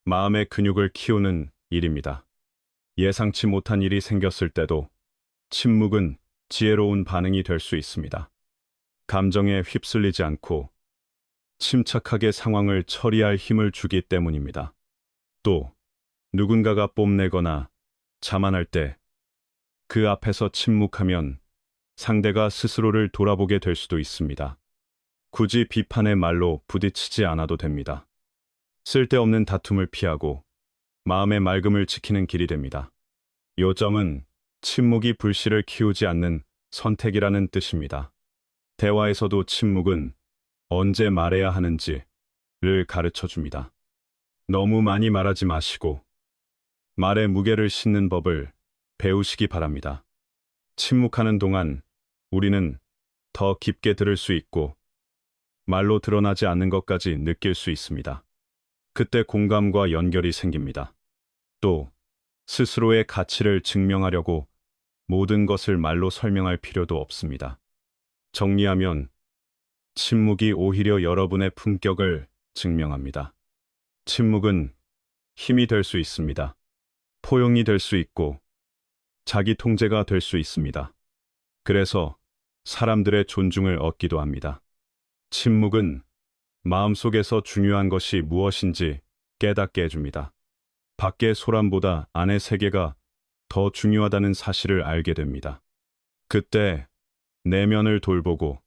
마음의 근육을 키우는 일입니다. 예상치 못한 일이 생겼을 때도 침묵은 지혜로운 반응이 될 수 있습니다. 감정에 휩쓸리지 않고 침착하게 상황을 처리할 힘을 주기 때문입니다. 또 누군가가 뽐내거나 자만할 때 그 앞에서 침묵하면 상대가 스스로를 돌아보게 될 수도 있습니다. 굳이 비판의 말로 부딪히지 않아도 됩니다. 쓸데없는 다툼을 피하고 마음의 맑음을 지키는 길이 됩니다. 요점은 침묵이 불씨를 키우지 않는 선택이라는 뜻입니다. 대화에서도 침묵은 언제 말해야 하는지를 가르쳐 줍니다. 너무 많이 말하지 마시고 말의 무게를 싣는 법을 배우시기 바랍니다. 침묵하는 동안 우리는 더 깊게 들을 수 있고 말로 드러나지 않는 것까지 느낄 수 있습니다. 그때 공감과 연결이 생깁니다. 또 스스로의 가치를 증명하려고 모든 것을 말로 설명할 필요도 없습니다. 정리하면 침묵이 오히려 여러분의 품격을 증명합니다. 침묵은 힘이 될 수 있습니다. 포용이 될 수 있고 자기 통제가 될 수 있습니다. 그래서 사람들의 존중을 얻기도 합니다. 침묵은 마음속에서 중요한 것이 무엇인지 깨닫게 해줍니다. 밖의 소란보다 안의 세계가 더 중요하다는 사실을 알게 됩니다. 그때 내면을 돌보고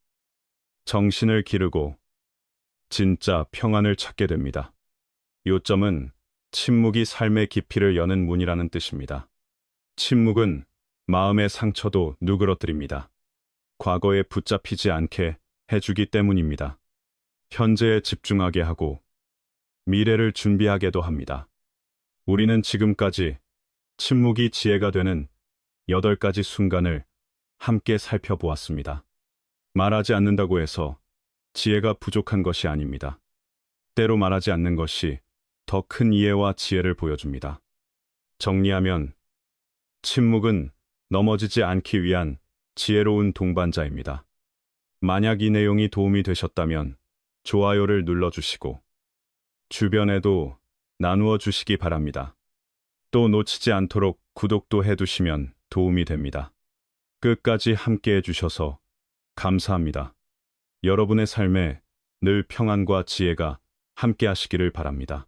정신을 기르고 진짜 평안을 찾게 됩니다. 요점은 침묵이 삶의 깊이를 여는 문이라는 뜻입니다. 침묵은 마음의 상처도 누그러뜨립니다. 과거에 붙잡히지 않게 해주기 때문입니다. 현재에 집중하게 하고 미래를 준비하게도 합니다. 우리는 지금까지 침묵이 지혜가 되는 8가지 순간을 함께 살펴보았습니다. 말하지 않는다고 해서 지혜가 부족한 것이 아닙니다. 때로 말하지 않는 것이 더 큰 이해와 지혜를 보여줍니다. 정리하면 침묵은 넘어지지 않기 위한 지혜로운 동반자입니다. 만약 이 내용이 도움이 되셨다면 좋아요를 눌러주시고 주변에도 나누어 주시기 바랍니다. 또 놓치지 않도록 구독도 해두시면 도움이 됩니다. 끝까지 함께 해주셔서 감사합니다. 여러분의 삶에 늘 평안과 지혜가 함께 하시기를 바랍니다.